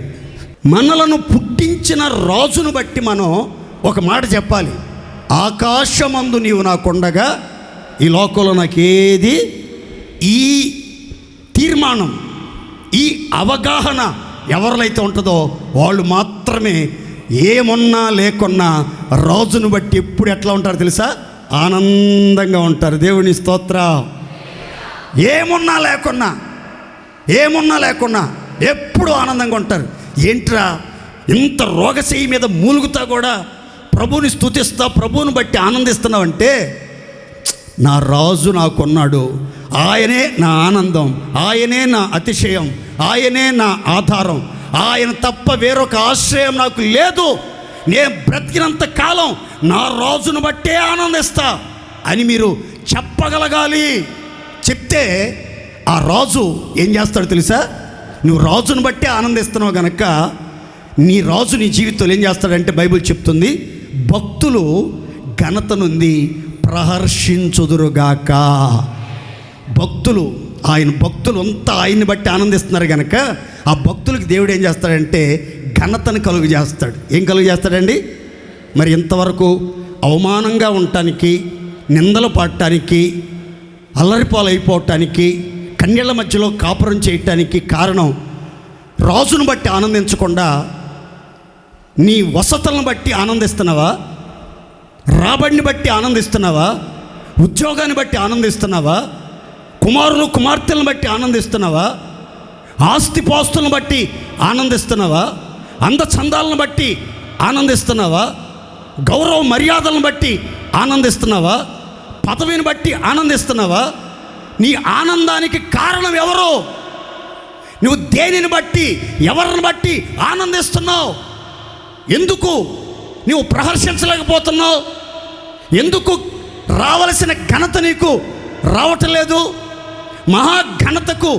మనలను పుట్టించిన రాజును బట్టి మనం ఒక మాట చెప్పాలి. ఆకాశమందు నీవు నాకుండగా ఈ లోకంలో నాకేది, ఈ తీర్మానం, ఈ అవగాహన ఎవరిలో ఉంటుందో వాళ్ళు మాత్రమే ఏమున్నా లేకున్నా రాజును బట్టి ఎప్పుడు ఎట్లా ఉంటారు తెలుసా? ఆనందంగా ఉంటారు. దేవుని స్తోత్ర. ఏమున్నా లేకున్నా ఎప్పుడు ఆనందంగా ఉంటారు. ఏంట్రా ఇంత రోగశయ్యి మీద మూలుగుతా కూడా ప్రభువుని స్తుతిస్తా, ప్రభువుని బట్టి ఆనందిస్తున్నావంటే, నా రాజు నాకున్నాడు, ఆయనే నా ఆనందం, ఆయనే నా అతిశయం, ఆయనే నా ఆధారం, ఆయన తప్ప వేరొక ఆశ్రయం నాకు లేదు, నేను బ్రతికినంత కాలం నా రాజును బట్టే ఆనందిస్తా అని మీరు చెప్పగలగాలి. చెప్తే ఆ రాజు ఏం చేస్తాడో తెలుసా? నువ్వు రాజును బట్టే ఆనందిస్తున్నావు గనక నీ రాజు నీ జీవితంలో ఏం చేస్తాడంటే, బైబిల్ చెప్తుంది, భక్తులు ఘనత నుండి ప్రహర్షించుదురుగాక. భక్తులు ఆయన భక్తులు అంతా ఆయన్ని బట్టి ఆనందిస్తున్నారు కనుక ఆ భక్తులకు దేవుడు ఏం చేస్తాడంటే ఘనతను కలుగు చేస్తాడు. ఏం కలుగు చేస్తాడండి? మరి ఇంతవరకు అవమానంగా ఉండటానికి, నిందలు పడటానికి, అల్లరిపాలైపోవటానికి, కన్యల మధ్యలో కాపురం చేయటానికి కారణం రాజును బట్టి ఆనందించకుండా నీ వసతులను బట్టి ఆనందిస్తున్నావా? రాబడిని బట్టి ఆనందిస్తున్నావా? ఉద్యోగాన్ని బట్టి ఆనందిస్తున్నావా? కుమారులు కుమార్తెలను బట్టి ఆనందిస్తున్నావా? ఆస్తిపాస్తులను బట్టి ఆనందిస్తున్నావా? అందచందాలను బట్టి ఆనందిస్తున్నావా? గౌరవ మర్యాదలను బట్టి ఆనందిస్తున్నావా? పదవిని బట్టి ఆనందిస్తున్నావా? నీ ఆనందానికి కారణం ఎవరు? నువ్వు దేనిని బట్టి, ఎవరిని బట్టి ఆనందిస్తున్నావు? ఎందుకు నువ్వు ప్రహర్షించలేకపోతున్నావు? ఎందుకు రావలసిన ఘనత నీకు రావటం లేదు? మహాఘనతకు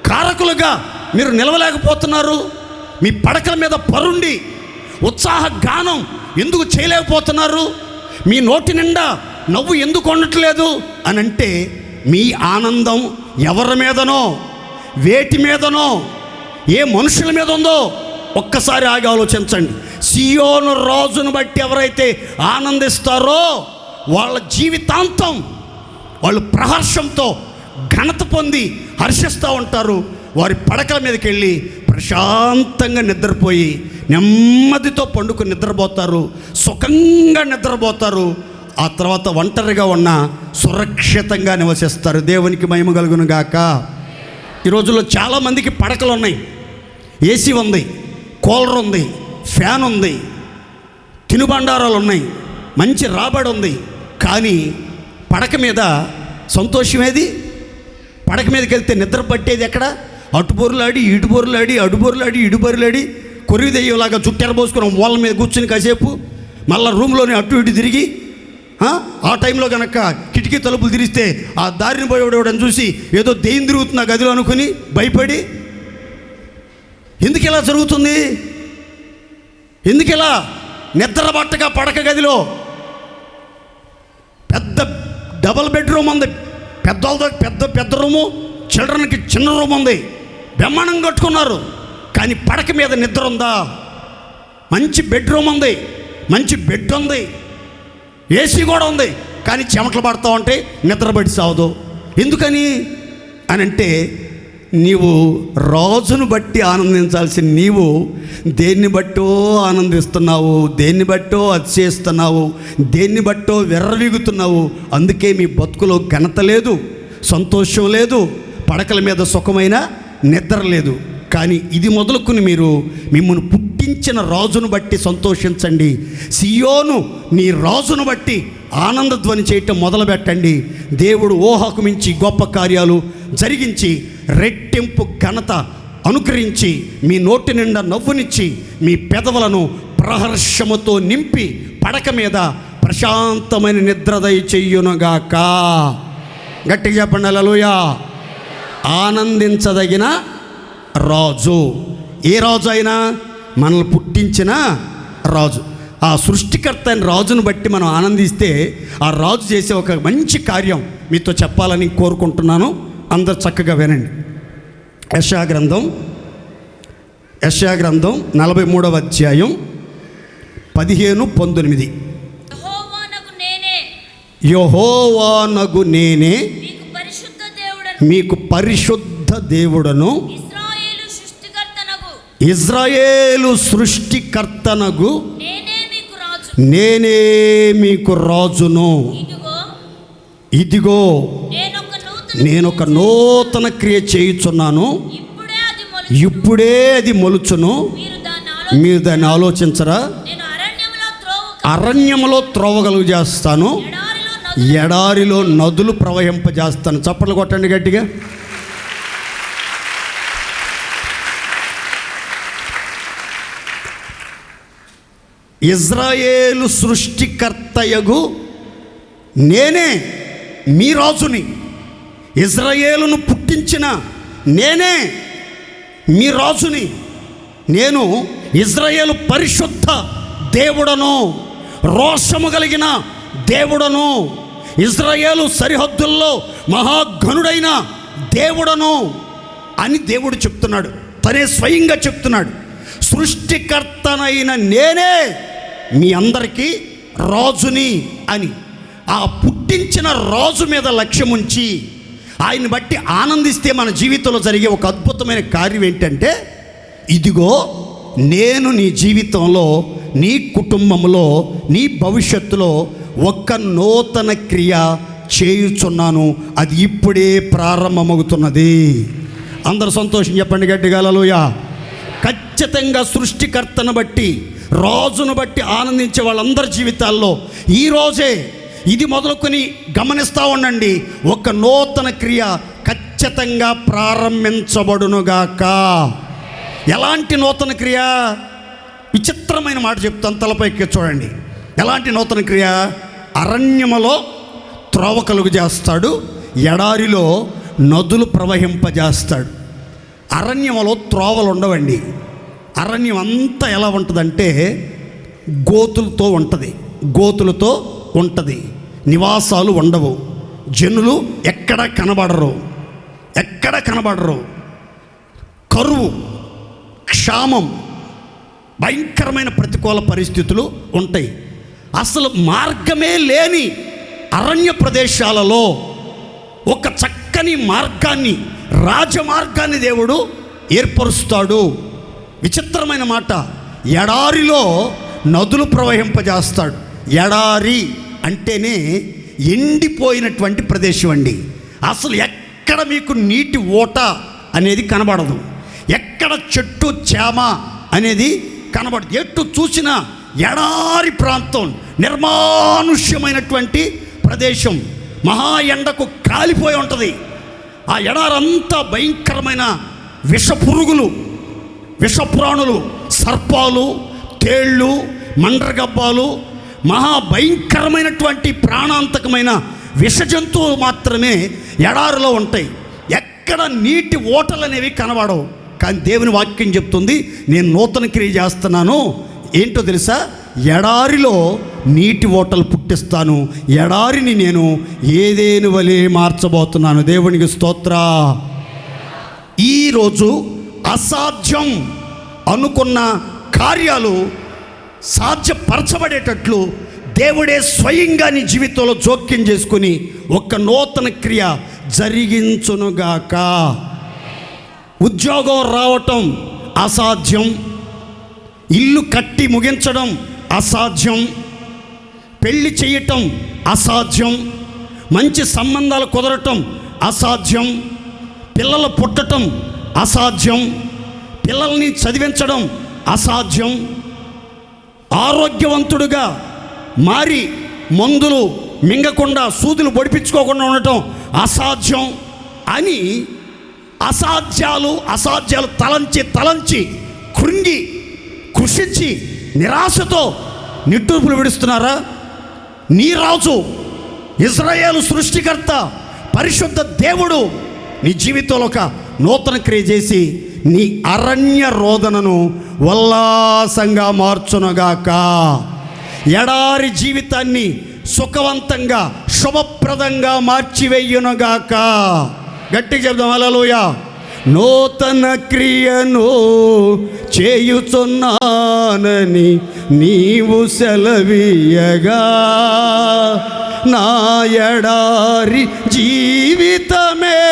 కారకులుగా మీరు నిలవలేకపోతున్నారు. మీ పడకల మీద పరుండి ఉత్సాహ గానం ఎందుకు చేయలేకపోతున్నారు? మీ నోటి నిండా నవ్వు ఎందుకు ఉండట్లేదు అని అంటే మీ ఆనందం ఎవరి మీదనో, వేటి మీదనో, ఏ మనుషుల మీద ఉందో ఒక్కసారి ఆగి ఆలోచించండి. సియోను రాజును బట్టి ఎవరైతే ఆనందిస్తారో వాళ్ళ జీవితాంతం వాళ్ళు ప్రహర్షంతో ఘనత పొంది హర్షిస్తూ ఉంటారు. వారి పడకల మీదకి వెళ్ళి ప్రశాంతంగా నిద్రపోయి నెమ్మదితో పండుకొని నిద్రపోతారు, సుఖంగా నిద్రపోతారు. ఆ తర్వాత ఒంటరిగా ఉన్న సురక్షితంగా నివసిస్తారు. దేవునికి మహిమ కలుగును గాక. ఈ రోజుల్లో చాలామందికి పడకలు ఉన్నాయి, ఏసీ ఉంది, కూలర్ ఉంది, ఫ్యాన్ ఉంది, తినుబండారాలు ఉన్నాయి, మంచి రాబడి ఉంది. కానీ పడక మీద సంతోషమేది? పడక మీదకి వెళ్తే నిద్ర పట్టేది ఎక్కడ? అటుబొరులాడి ఇటుబొరులాడి, అడుబొరులాడి ఇడుబొరులాడి, కొరివి దెయ్యంలాగా చుట్టెరబోసుకుని వాళ్ళ మీద కూర్చుని కాసేపు మళ్ళీ రూమ్లోనే అటు ఇటు తిరిగి, ఆ టైంలో కనుక కిటికీ తలుపులు తిరిగితే ఆ దారిని పోయేవాడని చూసి ఏదో దెయ్యం తిరుగుతున్న గదిలో అనుకుని భయపడి, ఎందుకు ఇలా జరుగుతుంది? ఎందుకు ఇలా నిద్ర పట్టగా పడక గదిలో పెద్ద డబల్ బెడ్రూమ్ ఉంది, పెద్దవాళ్ళతో పెద్ద రూము, చిల్డ్రన్కి చిన్న రూమ్ ఉంది, బ్రహ్మాండం కట్టుకున్నారు. కానీ పడక మీద నిద్ర ఉందా? మంచి బెడ్రూమ్ ఉంది, మంచి బెడ్ ఉంది, ఏసీ కూడా ఉంది, కానీ చెమటలు పడతా ఉంటే నిద్రపడి సావదు. ఎందుకని అని అంటే నీవు రాజును బట్టి ఆనందించాల్సిన నీవు దేన్ని బట్టో ఆనందిస్తున్నావు, దేన్ని బట్టో అతిశయిస్తున్నావు, దేన్ని బట్టో వెర్రవీగుతున్నావు. అందుకే మీ బతుకులో ఘనత లేదు, సంతోషం లేదు, పడకల మీద సుఖమైన నిద్ర లేదు. కానీ ఇది మొదలుకొని మీరు మిమ్మల్ని పుట్టించిన రాజును బట్టి సంతోషించండి. సియోను నీ రాజును బట్టి ఆనందధ్వని చేయటం మొదలు పెట్టండి. దేవుడు ఊహకు మించి గొప్ప కార్యాలు జరిగించి రెట్టింపు ఘనత అనుగ్రహించి మీ నోటి నిండా నవ్వునిచ్చి మీ పెదవులను ప్రహర్షముతో నింపి పడక మీద ప్రశాంతమైన నిద్ర దయచెయ్యునుగాక. గట్టిగా చెప్పండి హల్లెలూయా. ఆనందించదగిన రాజు ఏ రాజు అయినా? మనల్ని పుట్టించిన రాజు. ఆ సృష్టికర్త అయిన రాజును బట్టి మనం ఆనందిస్తే ఆ రాజు చేసే ఒక మంచి కార్యం మీతో చెప్పాలని కోరుకుంటున్నాను. అందరు చక్కగా వినండి. యెషయా గ్రంథం 43వ అధ్యాయం 15-19. యెహోవానగు నేనే మీకు పరిశుద్ధ దేవుడను, ఇజ్రాయేలు సృష్టికర్తనగు నేనే మీకు రాజును. ఇదిగో నేనొక నూతన క్రియ చేయుచున్నాను, ఇప్పుడే అది మొలుచును. మీరు దాన్ని ఆలోచించరా? అరణ్యములో త్రోవగలుగు చేస్తాను, ఎడారిలో నదులు ప్రవహింపజేస్తాను. చప్పట్లు కొట్టండి గట్టిగా. ఇజ్రాయేలు సృష్టికర్తయగు నేనే మీ రాజుని, ఇజ్రాయేలును పుట్టించిన నేనే మీ రాజుని. నేను ఇజ్రాయేలు పరిశుద్ధ దేవుడను, రోషము కలిగిన దేవుడను, ఇజ్రాయేలు సరిహద్దుల్లో మహాఘనుడైన దేవుడను అని దేవుడు చెప్తున్నాడు. తనే స్వయంగా చెప్తున్నాడు, సృష్టికర్తనైన నేనే మీ అందరికీ రాజుని అని. ఆ పుట్టించిన రాజు మీద లక్ష్యం ఉంచి ఆయన్ని బట్టి ఆనందిస్తే మన జీవితంలో జరిగే ఒక అద్భుతమైన కార్యం ఏంటంటే, ఇదిగో నేను నీ జీవితంలో, నీ కుటుంబంలో, నీ భవిష్యత్తులో ఒక్క నూతన క్రియ చేయుచున్నాను, అది ఇప్పుడే ప్రారంభమవుతున్నది. అందరూ సంతోషం చెప్పండి గట్టిగా హల్లెలూయా. ఖచ్చితంగా సృష్టికర్తను బట్టి, రాజును బట్టి ఆనందించే వాళ్ళందరి జీవితాల్లో ఈరోజే ఇది మొదలుకొని గమనిస్తూ ఉండండి, ఒక నూతన క్రియ ఖచ్చితంగా ప్రారంభించబడునుగాక. ఎలాంటి నూతన క్రియ? విచిత్రమైన మాట చెప్తాను, తలపైకి చూడండి. ఎలాంటి నూతన క్రియ? అరణ్యములో త్రోవ కలుగు చేస్తాడు, ఎడారిలో నదులు ప్రవహింపజేస్తాడు. అరణ్యములో త్రోవలు ఉండవండి. అరణ్యం అంతా ఎలా ఉంటుందంటే గోతులతో ఉంటుంది, గోతులతో ఉంటుంది. నివాసాలు ఉండవు, జనులు ఎక్కడ కనబడరు. కరువు, క్షామం, భయంకరమైన ప్రతికూల పరిస్థితులు ఉంటాయి. అసలు మార్గమే లేని అరణ్య ప్రదేశాలలో ఒక చక్కని మార్గాన్ని, రాజమార్గాన్ని దేవుడు ఏర్పరుస్తాడు. విచిత్రమైన మాట, ఎడారిలో నదులు ప్రవహింపజేస్తాడు. ఎడారి అంటేనే ఎండిపోయినటువంటి ప్రదేశం అండి. అసలు ఎక్కడ మీకు నీటి ఓట అనేది కనబడదు, ఎక్కడ చెట్టు చేమ అనేది కనబడదు. ఎటు చూసినా ఎడారి ప్రాంతం, నిర్మానుష్యమైనటువంటి ప్రదేశం, మహా ఎండకు కాలిపోయి ఉంటుంది. ఆ ఎడారంతా భయంకరమైన విషపురుగులు, విషప్రాణులు, సర్పాలు, తేళ్ళు, మండ్రగబ్బాలు, మహాభయంకరమైనటువంటి ప్రాణాంతకమైన విష జంతువులు మాత్రమే ఎడారిలో ఉంటాయి. ఎక్కడ నీటి ఓటలు అనేవి కనబడవు. కానీ దేవుని వాక్యం చెప్తుంది, నేను నూతన క్రియ చేస్తున్నాను. ఏంటో తెలుసా? ఎడారిలో నీటి ఓటలు పుట్టిస్తాను, ఎడారిని నేను ఏదేను వలె మార్చబోతున్నాను. దేవునికి స్తోత్ర. ఈరోజు అసాధ్యం అనుకున్న కార్యాలు సాధ్యపరచబడేటట్లు దేవుడే స్వయంగా నీ జీవితంలో జోక్యం చేసుకుని ఒక నూతన క్రియ జరిగించునుగాక. ఉద్యోగం రావటం అసాధ్యం, ఇల్లు కట్టి ముగించడం అసాధ్యం, పెళ్లి చేయటం అసాధ్యం, మంచి సంబంధాలు కుదరటం అసాధ్యం, పిల్లలు పుట్టటం అసాధ్యం, పిల్లల్ని చదివించడం అసాధ్యం, ఆరోగ్యవంతుడుగా మారి మందులు మింగకుండా, సూదులు పొడిపించుకోకుండా ఉండటం అసాధ్యం అని అసాధ్యాలు తలంచి కృంగి కృషించి నిరాశతో నిట్టూర్పులు విడుస్తున్నారా? నీ రాజు, ఇశ్రాయేలు సృష్టికర్త, పరిశుద్ధ దేవుడు నీ జీవితంలో ఒక నూతన క్రియ చేసి నీ అరణ్య రోదనను ఉల్లాసంగా మార్చునుగాక. ఎడారి జీవితాన్ని సుఖవంతంగా, శుభప్రదంగా మార్చివేయునుగాక. గట్టిగా చెప్దాం హల్లెలూయా. నూతన క్రియను చేయుచున్నానని నీవు సెలవీయగా, నా ఎడారి జీవితమే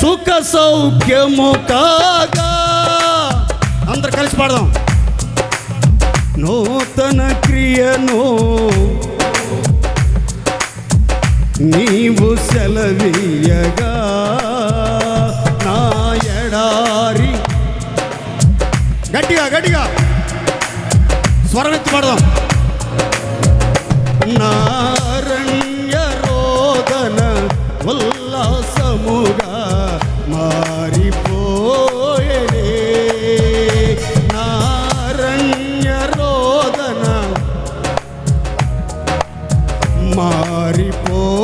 సుఖ సౌఖ్యము కాగా. అందరు కలిసి పాడదాం. నూతన క్రియను నీవు సెలవీయగా, నా ఎడారి. గట్టిగా స్వరమెత్తి పాడదాం. నారణ్య రోదన ఉల్లాసముగా మారిపోయేనే, నారణ్య రోదన మారిపోయేనే.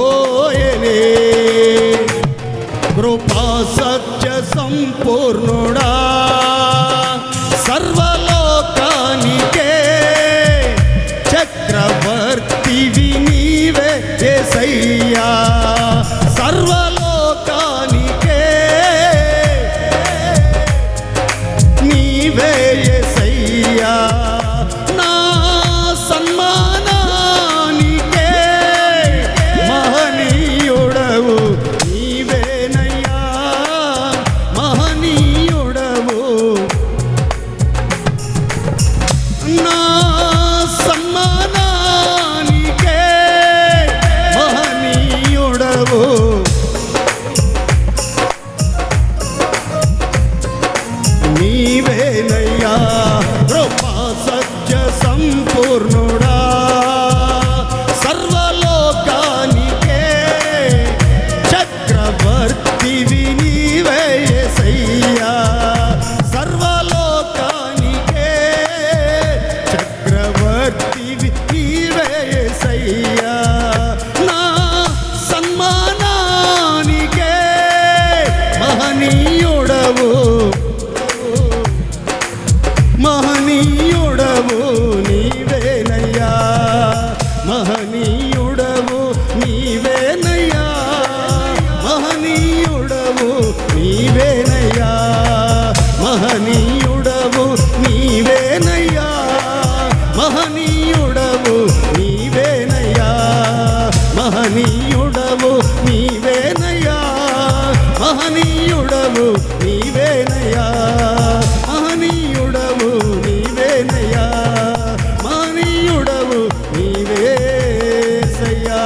కృపా సత్య సంపూర్ణుడా, సర్వలోకానికే చక్రవర్తివి నీవే యేసయ్యా. సర్వ నా సమ్మానానికే మహనీయుడవు. నీవేనయ్యా కృపా సత్య సంపూర్ణుడా, సర్వలోకానికే చక్రవర్తివి నీవే యేసయ్యా. సర్వలోకానికే చక్రవర్తివి నీవే యేసయ్యా. నా సన్మానానికే మహనీయుడవు, మహనీయుడవు నీవేనయ్యా, మహనీయుడవు నీవేనయ్యా, మహనీయుడవు నీవేనయ్యా, మహనీయుడవు నీవేనయ్యా, మహనీయుడవు నీవేనయ్యా, మహనీయుడవు నీవేనయ్యా, మహనీయుడవు నీవేనయ్యా, మహనీయుడవు నీవేనయ్యా, మహనీయుడవు నీవేసయ్యా.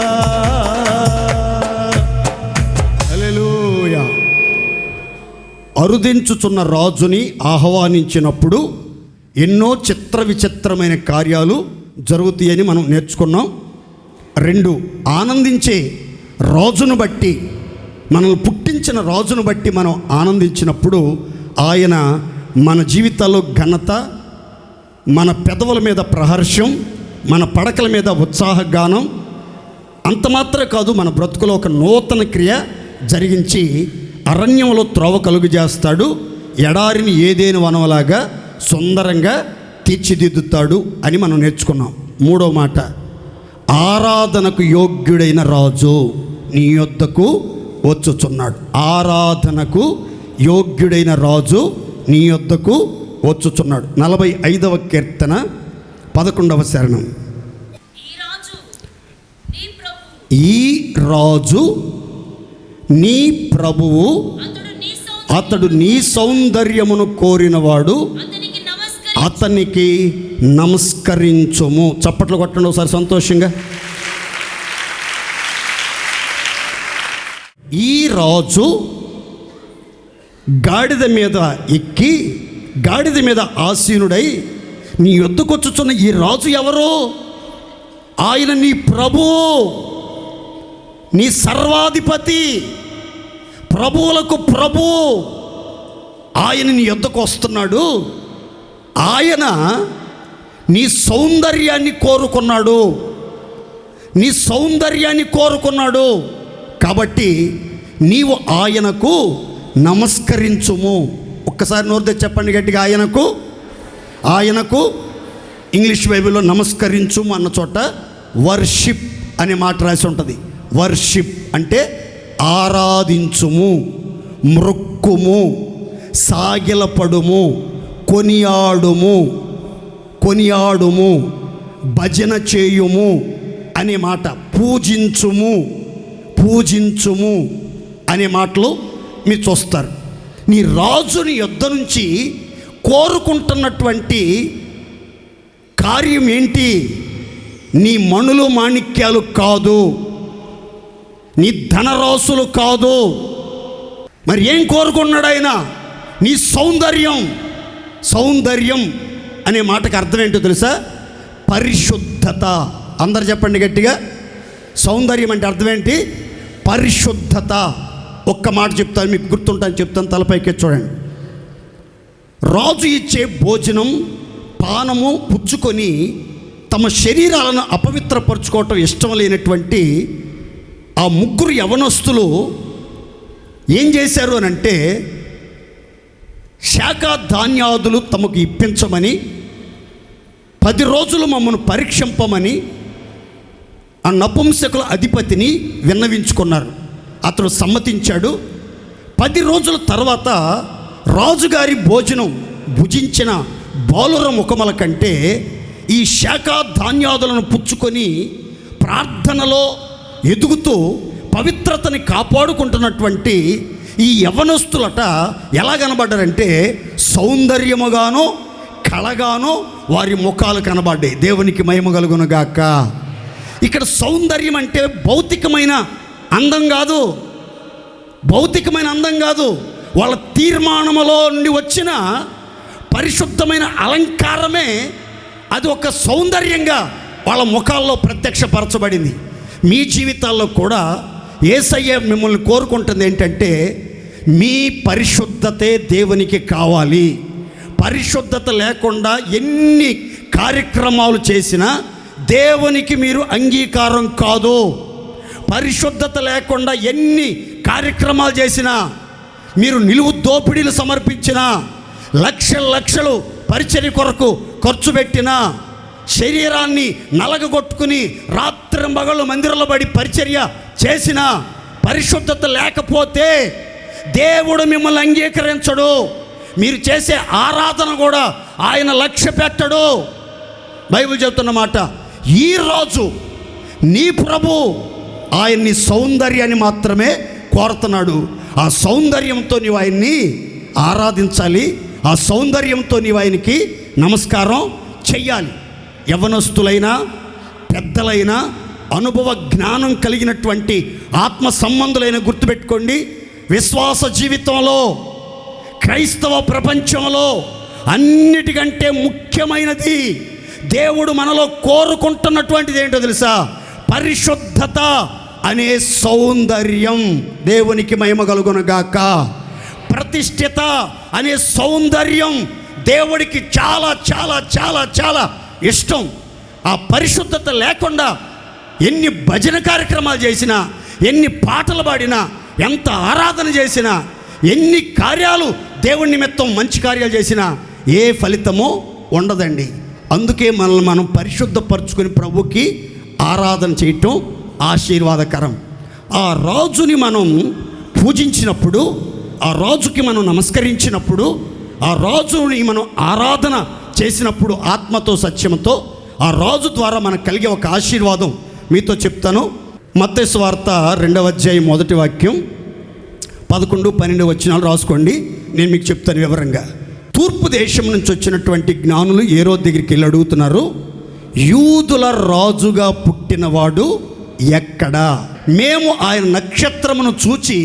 హల్లెలూయా. అరుదించుచున్న రాజుని ఆహ్వానించినప్పుడు ఎన్నో చిత్ర విచిత్రమైన కార్యాలు జరుగుతాయని మనం నేర్చుకున్నాం. 2, ఆనందించే రాజును బట్టి, మనల్ని పుట్టించిన రాజును బట్టి మనం ఆనందించినప్పుడు ఆయన మన జీవితాల్లో ఘనత, మన పెదవుల మీద ప్రహర్షం, మన పడకల మీద ఉత్సాహగానం, అంత మాత్రమే కాదు మన బ్రతుకులో ఒక నూతన క్రియ జరిగించి అరణ్యంలో త్రోవ కలుగు చేస్తాడు, ఎడారిని ఏదేని వనవలాగా సుందరంగా తీర్చిదిద్దుతాడు అని మనం నేర్చుకున్నాం. 3వ మాట, ఆరాధనకు యోగ్యుడైన రాజు నీ యొద్దకు వచ్చుచున్నాడు. ఆరాధనకు యోగ్యుడైన రాజు నీ యొద్దకు వచ్చుచున్నాడు. 45వ కీర్తన 11వ శరణం. ఈ రాజు నీ ప్రభువు, అతడు నీ సౌందర్యమును కోరినవాడు, అతనికి నమస్కరించుము. చప్పట్లు కొట్టండి ఒకసారి సంతోషంగా. ఈ రాజు గాడిద మీద ఎక్కి, గాడిద మీద ఆసీనుడై నీ యొద్దకొచ్చుచున్న ఈ రాజు ఎవరు? ఆయన నీ ప్రభువు, నీ సర్వాధిపతి, ప్రభువులకు ప్రభువు. ఆయన నీ యొద్దకు వస్తున్నాడు. ఆయన నీ సౌందర్యాన్ని కోరుకున్నాడు, నీ సౌందర్యాన్ని కోరుకున్నాడు. కాబట్టి నీవు ఆయనకు నమస్కరించుము. ఒక్కసారి నోరు తెచ్చి చెప్పండి గట్టిగా, ఆయనకు. ఇంగ్లీష్ బైబిల్లో నమస్కరించుము అన్న చోట వర్షిప్ అనే మాట రాసి ఉంటుంది. వర్షిప్ అంటే ఆరాధించుము, మ్రొక్కుము, సాగిలపడుము, కొనియాడుము, భజన చేయుము అనే మాట. పూజించుము అనే మాటలు మీరు చూస్తారు. నీ రాజుని యొద్ద నుంచి కోరుకుంటున్నటువంటి కార్యం ఏంటి? నీ మణులు మాణిక్యాలు కాదు, నీ ధనరాశులు కాదు. మరి ఏం కోరుకున్నాడు ఆయన? నీ సౌందర్యం అనే మాటకు అర్థం ఏంటో తెలుసా? పరిశుద్ధత. అందరు చెప్పండి గట్టిగా. సౌందర్యం అంటే అర్థం ఏంటి? పరిశుద్ధత. ఒక్క మాట చెప్తాను, మీకు గుర్తుంటాను, చెప్తాను. తలపైకి చూడండి. రాజు ఇచ్చే భోజనం పానము పుచ్చుకొని తమ శరీరాలను అపవిత్రపరచుకోవటం ఇష్టం లేనటువంటి ఆ 3 యవనస్తులు ఏం చేశారు అని అంటే, శాఖ ధాన్యాదులు తమకు ఇప్పించమని, 10 రోజులు మమ్మల్ని పరీక్షింపమని ఆ నపుంసకుల అధిపతిని విన్నవించుకున్నారు. అతడు సమ్మతించాడు. 10 రోజుల తర్వాత రాజుగారి భోజనం భుజించిన బాలుర ముఖముల కంటే ఈ శాఖ ధాన్యాదులను పుచ్చుకొని ప్రార్థనలో ఎదుగుతూ పవిత్రతని కాపాడుకుంటున్నటువంటి ఈ యవ్వనస్తులట ఎలా కనబడ్డారంటే, సౌందర్యముగాను కళగాను వారి ముఖాలు కనబడ్డాయి. దేవునికి మహిమ కలుగును గాక. ఇక్కడ సౌందర్యం అంటే భౌతికమైన అందం కాదు, భౌతికమైన అందం కాదు, వాళ్ళ తీర్మానములో నుండి వచ్చిన పరిశుద్ధమైన అలంకారమే అది ఒక సౌందర్యంగా వాళ్ళ ముఖాల్లో ప్రత్యక్షపరచబడింది. మీ జీవితాల్లో కూడా యేసయ్య మిమ్మల్ని కోరుకుంటుంది ఏంటంటే, మీ పరిశుద్ధతే దేవునికి కావాలి. పరిశుద్ధత లేకుండా ఎన్ని కార్యక్రమాలు చేసినా దేవునికి మీరు అంగీకారం కాదు. పరిశుద్ధత లేకుండా ఎన్ని కార్యక్రమాలు చేసినా, మీరు నిలువు దోపిడీలు సమర్పించినా, లక్షలు పరిచర్య కొరకు ఖర్చు పెట్టినా, శరీరాన్ని నలగగొట్టుకుని రాత్రింబగళ్ళు మందిరంలో పడి పరిచర్య చేసిన పరిశుద్ధత లేకపోతే దేవుడు మిమ్మల్ని అంగీకరించడు. మీరు చేసే ఆరాధన కూడా ఆయన లక్ష్య పెట్టడు. బైబిల్ చెబుతున్న మాట, ఈరోజు నీ ప్రభు ఆయన్ని సౌందర్యాన్ని మాత్రమే కోరుతున్నాడు. ఆ సౌందర్యంతో నీవు ఆయన్ని ఆరాధించాలి. ఆ సౌందర్యంతో నీవు ఆయనకి నమస్కారం చెయ్యాలి. యవ్వనస్తులైనా పెద్దలైనా అనుభవ జ్ఞానం కలిగినటువంటి ఆత్మ సంబంధులైన గుర్తుపెట్టుకోండి, విశ్వాస జీవితంలో, క్రైస్తవ ప్రపంచంలో అన్నిటికంటే ముఖ్యమైనది దేవుడు మనలో కోరుకుంటున్నటువంటిది ఏంటో తెలుసా? పరిశుద్ధత అనే సౌందర్యం. దేవునికి మహిమ కలుగును గాక. ప్రతిష్ఠిత అనే సౌందర్యం దేవుడికి చాలా చాలా చాలా చాలా ఇష్టం. ఆ పరిశుద్ధత లేకుండా ఎన్ని భజన కార్యక్రమాలు చేసినా, ఎన్ని పాటలు పాడినా, ఎంత ఆరాధన చేసినా, ఎన్ని కార్యాలు దేవుడి నిమిత్తం మంచి కార్యాలు చేసినా ఏ ఫలితమో ఉండదండి. అందుకే మనల్ని మనం పరిశుద్ధపరచుకొని ప్రభుకి ఆరాధన చేయటం ఆశీర్వాదకరం. ఆ రాజుని మనం పూజించినప్పుడు, ఆ రాజుకి మనం నమస్కరించినప్పుడు, ఆ రాజుని మనం ఆరాధన చేసినప్పుడు ఆత్మతో సత్యంతో ఆ రాజు ద్వారా మనకు కలిగే ఒక ఆశీర్వాదం మీతో చెప్తాను. మత్తయి సువార్త 2వ అధ్యాయం 1వ వాక్యం 11, 12 వచనాలు రాసుకోండి. నేను మీకు చెప్తాను వివరంగా. తూర్పు దేశం నుంచి వచ్చినటువంటి జ్ఞానులు హేరోదు దగ్గరికి వెళ్ళి అడుగుతున్నారు, యూదుల రాజుగా పుట్టినవాడు ఎక్కడా? మేము ఆయన నక్షత్రమును చూచి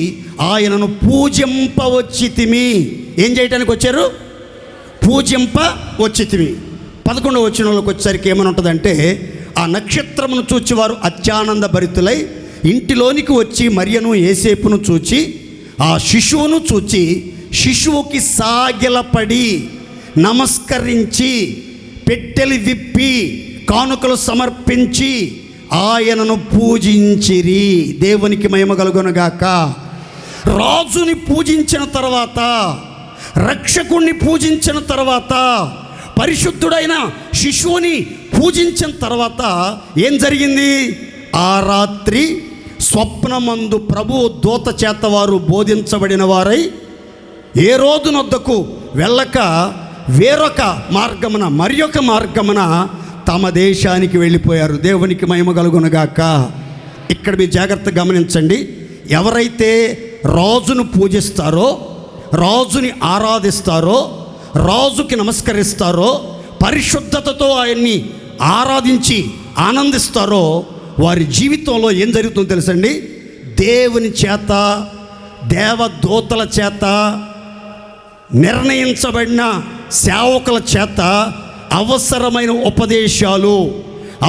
ఆయనను పూజింపవచ్చితిమి. ఏం చేయటానికి వచ్చారు? పూజింపవచ్చితిమి. 11వ వచనంలోకి వచ్చేసరికి ఏమని ఉంటుందంటే, ఆ నక్షత్రమును చూచి వారు అత్యానంద భరితులై ఇంటిలోనికి వచ్చి మరియను యేసేపును చూచి ఆ శిశువును చూచి శిశువుకి సాగిలపడి నమస్కరించి పెట్టెలు విప్పి కానుకలు సమర్పించి ఆయనను పూజించిరి. దేవునికి మహిమ కలుగునుగాక. రాజుని పూజించిన తర్వాత, రక్షకుణ్ణి పూజించిన తర్వాత, పరిశుద్ధుడైన శిశువుని పూజించిన తర్వాత ఏం జరిగింది? ఆ రాత్రి స్వప్నమందు ప్రభువు దూత చేత వారు బోధించబడిన వారై హేరోదునొద్దకు వెళ్ళక వేరొక మార్గమున, మరియొక మార్గమున తమ దేశానికి వెళ్ళిపోయారు. దేవునికి మహిమ కలుగునుగాక. ఇక్కడ మీరు జాగ్రత్తగా గమనించండి. ఎవరైతే రాజును పూజిస్తారో, రాజుని ఆరాధిస్తారో, రాజుకి నమస్కరిస్తారో, పరిశుద్ధతతో ఆయన్ని ఆరాధించి ఆనందిస్తారో, వారి జీవితంలో ఏం జరుగుతుందో తెలుసండి? దేవుని చేత, దేవదూతల చేత, నిర్ణయించబడిన సేవకుల చేత అవసరమైన ఉపదేశాలు,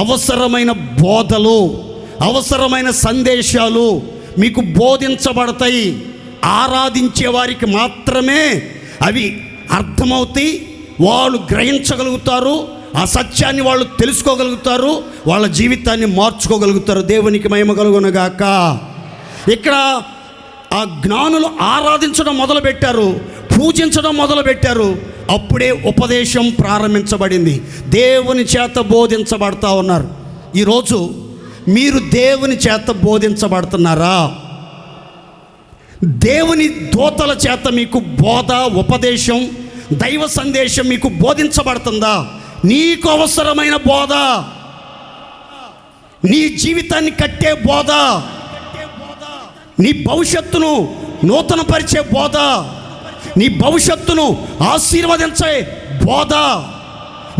అవసరమైన బోధలు, అవసరమైన సందేశాలు మీకు బోధించబడతాయి. ఆరాధించే వారికి మాత్రమే అవి అర్థమవుతాయి. వాళ్ళు గ్రహించగలుగుతారు, ఆ సత్యాన్ని వాళ్ళు తెలుసుకోగలుగుతారు, వాళ్ళ జీవితాన్ని మార్చుకోగలుగుతారు. దేవునికి మహిమ కలుగునుగాక. ఇక్కడ ఆ జ్ఞానులు ఆరాధించడం మొదలుపెట్టారు, పూజించడం మొదలుపెట్టారు. అప్పుడే ఉపదేశం ప్రారంభించబడింది. దేవుని చేత బోధించబడతా ఉన్నారు. ఈరోజు మీరు దేవుని చేత బోధించబడుతున్నారా? దేవుని దూతల చేత మీకు బోధ, ఉపదేశం, దైవ సందేశం మీకు బోధించబడుతుందా? నీకు అవసరమైన బోధ, నీ జీవితాన్ని కట్టే బోధ, నీ భవిష్యత్తును నూతనపరిచే బోధ, నీ భవిష్యత్తును ఆశీర్వదించే బోధ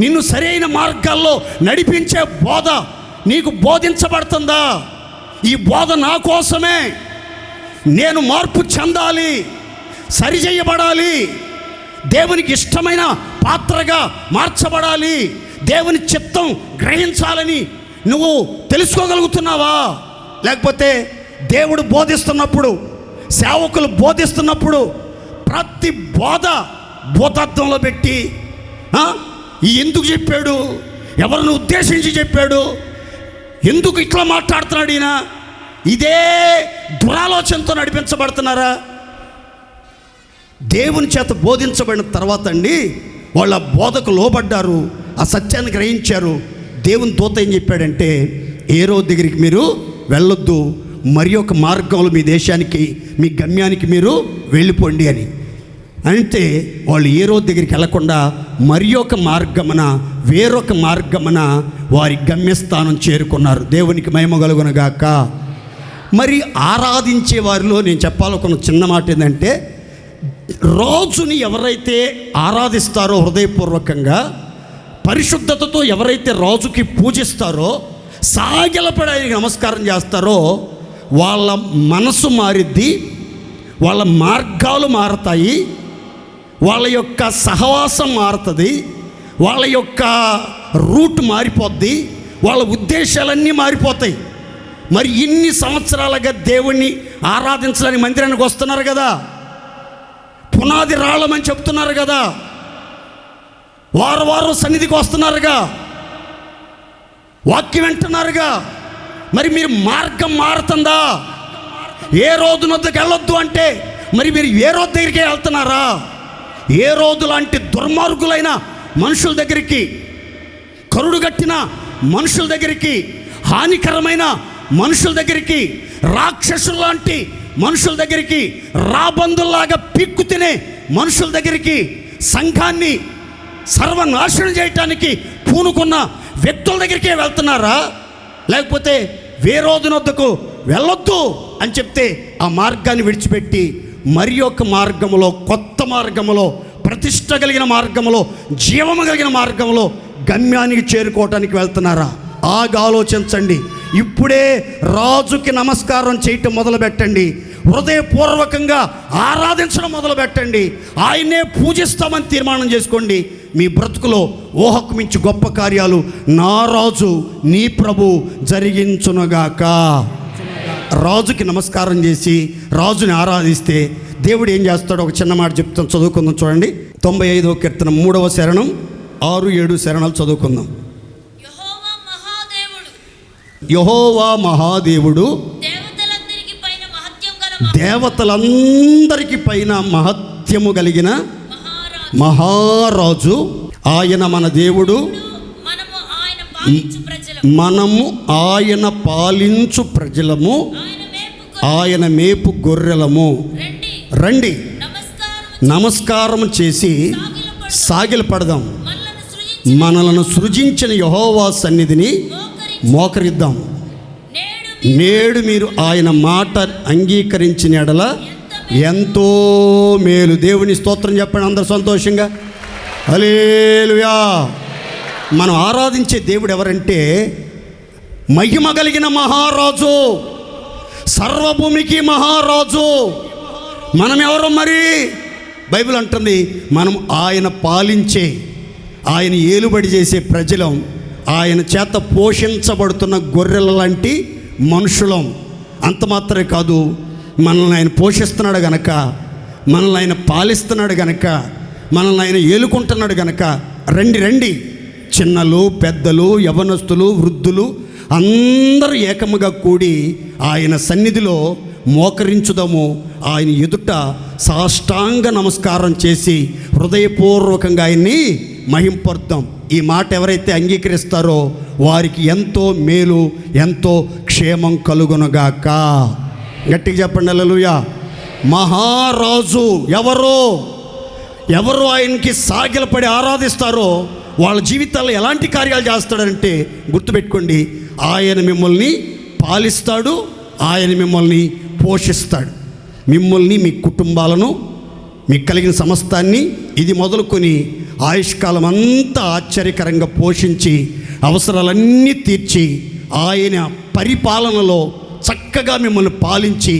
నిన్ను సరైన మార్గాల్లో నడిపించే బోధ నీకు బోధించబడుతుందా? ఈ బోధ నా కోసమే, నేను మార్పు చెందాలి, సరిచేయబడాలి, దేవునికి ఇష్టమైన పాత్రగా మార్చబడాలి, దేవుని చిత్తం గ్రహించాలని నువ్వు తెలుసుకోగలుగుతున్నావా? లేకపోతే దేవుడు బోధిస్తున్నప్పుడు, సేవకులు బోధిస్తున్నప్పుడు ప్రతి బోధ భూతత్వంలో పెట్టి ఎందుకు చెప్పాడు, ఎవరిని ఉద్దేశించి చెప్పాడు, ఎందుకు ఇట్లా మాట్లాడుతున్నాడు ఈయన, ఇదే దురాలోచనతో నడిపించబడుతున్నారా? దేవుని చేత బోధించబడిన తర్వాత అండి వాళ్ళ బోధకు లోబడ్డారు, ఆ సత్యాన్ని గ్రహించారు. దేవుని దూత ఏం చెప్పాడంటే, హేరోదు దగ్గరికి మీరు వెళ్ళొద్దు, మరి ఒక మార్గంలో మీ దేశానికి, మీ గమ్యానికి మీరు వెళ్ళిపోండి అని అంటే, వాళ్ళు హేరోదు దగ్గరికి వెళ్లకుండా మరి ఒక మార్గమున, వేరొక మార్గమున వారి గమ్యస్థానం చేరుకున్నారు. దేవునికి మహిమ కలుగునుగాక. మరి ఆరాధించే వారిలో నేను చెప్పాలనుకున్న చిన్న మాట ఏంటంటే, రాజుని ఎవరైతే ఆరాధిస్తారో హృదయపూర్వకంగా, పరిశుద్ధతతో ఎవరైతే రాజుకి పూజిస్తారో, సాగిలపడి ఆయనకి నమస్కారం చేస్తారో, వాళ్ళ మనసు మారిద్ది, వాళ్ళ మార్గాలు మారతాయి, వాళ్ళ యొక్క సహవాసం మారుతుంది, వాళ్ళ యొక్క రూట్ మారిపోద్ది, వాళ్ళ ఉద్దేశాలన్నీ మారిపోతాయి. మరి ఇన్ని సంవత్సరాలుగా దేవుణ్ణి ఆరాధించడానికి మందిరానికి వస్తున్నారు కదా, పునాది రాళ్ళమని చెప్తున్నారు కదా, వారం సన్నిధికి వస్తున్నారుగా, వాక్యం వింటున్నారుగా, మరి మీరు మార్గం మారుతుందా? ఏ రోజు వద్దకు వెళ్ళొద్దు అంటే మరి మీరు ఏ రోజు దగ్గరికి వెళ్తున్నారా? ఏ రోజు లాంటి దుర్మార్గులైన మనుషుల దగ్గరికి, కరుడుగట్టిన మనుషుల దగ్గరికి, హానికరమైన మనుషుల దగ్గరికి, రాక్షసుల లాంటి మనుషుల దగ్గరికి, రాబందుల్లాగా పిక్కు తినే మనుషుల దగ్గరికి, సంఘాన్ని సర్వనాశనం చేయటానికి పూనుకున్న వ్యక్తుల దగ్గరికే వెళ్తున్నారా? లేకపోతే వేరోజునొద్దకు వెళ్ళొద్దు అని చెప్తే ఆ మార్గాన్ని విడిచిపెట్టి మరి ఒక మార్గములో, కొత్త మార్గములో, ప్రతిష్ట కలిగిన మార్గములో, జీవము కలిగిన మార్గంలో గమ్యానికి చేరుకోవటానికి వెళ్తున్నారా? ఆగా ఆలోచించండి. ఇప్పుడే రాజుకి నమస్కారం చేయటం మొదలుపెట్టండి, హృదయపూర్వకంగా ఆరాధించడం మొదలుపెట్టండి, ఆయన్నే పూజిస్తామని తీర్మానం చేసుకోండి. మీ బ్రతుకులో ఊహకు మించి గొప్ప కార్యాలు నా రాజు నీ ప్రభు జరిగించునుగాక. రాజుకి నమస్కారం చేసి రాజుని ఆరాధిస్తే దేవుడు ఏం చేస్తాడో ఒక చిన్న మాట చెప్తాను, చదువుకుందాం. చూడండి, 95వ కీర్తన 3వ శరణం, 6-7 శరణాలు చదువుకుందాం. యెహోవా మహాదేవుడు దేవతలందరికి పైన మహత్యము కలిగిన మహారాజు. ఆయన మన దేవుడు, మనము ఆయన పాలించు ప్రజలము, ఆయన మేపు గొర్రెలము. రండి నమస్కారం చేసి సాగిలపడదాం, మనలను సృజించిన యెహోవా సన్నిధిని మోకరిద్దాం. నేడు మీరు ఆయన మాట అంగీకరించిన ఎడల ఎంతో మేలు. దేవుని స్తోత్రం చెప్పండి అందరు సంతోషంగా. హల్లెలూయా. మనం ఆరాధించే దేవుడు ఎవరంటే మహిమ కలిగిన మహారాజు, సర్వభూమికి మహారాజు. మనం ఎవరు మరి? బైబిల్ అంటుంది మనం ఆయన పాలించే, ఆయన ఏలుబడి చేసే ప్రజలం, ఆయన చేత పోషించబడుతున్న గొర్రెల లాంటి మనుషులం. అంత మాత్రమే కాదు, మనల్ని ఆయన పోషిస్తున్నాడు గనక, మనల్ని ఆయన పాలిస్తున్నాడు గనక, మనల్ని ఆయన ఏలుకుంటున్నాడు గనక రండి చిన్నలు, పెద్దలు, యవనస్తులు, వృద్ధులు అందరూ ఏకముగా కూడి ఆయన సన్నిధిలో మోకరించుదాము. ఆయన ఎదుట సాష్టాంగ నమస్కారం చేసి హృదయపూర్వకంగా ఆయన్ని మహింపరుద్దాం. ఈ మాట ఎవరైతే అంగీకరిస్తారో వారికి ఎంతో మేలు, ఎంతో క్షేమం కలుగునుగాక. గట్టిగా చెప్పండి హల్లెలూయా. మహారాజు ఎవరు ఆయనకి సాగిలపడి ఆరాధిస్తారో వాళ్ళ జీవితాల్లో ఎలాంటి కార్యాలు చేస్తాడంటే గుర్తుపెట్టుకోండి, ఆయన మిమ్మల్ని పాలిస్తాడు, ఆయన మిమ్మల్ని పోషిస్తాడు. మిమ్మల్ని, మీ కుటుంబాలను, మీకు కలిగిన సమస్తాన్ని ఇది మొదలుకొని ఆయుష్కాలం అంతా ఆశ్చర్యకరంగా పోషించి అవసరాలన్నీ తీర్చి ఆయన పరిపాలనలో చక్కగా మిమ్మల్ని పాలించి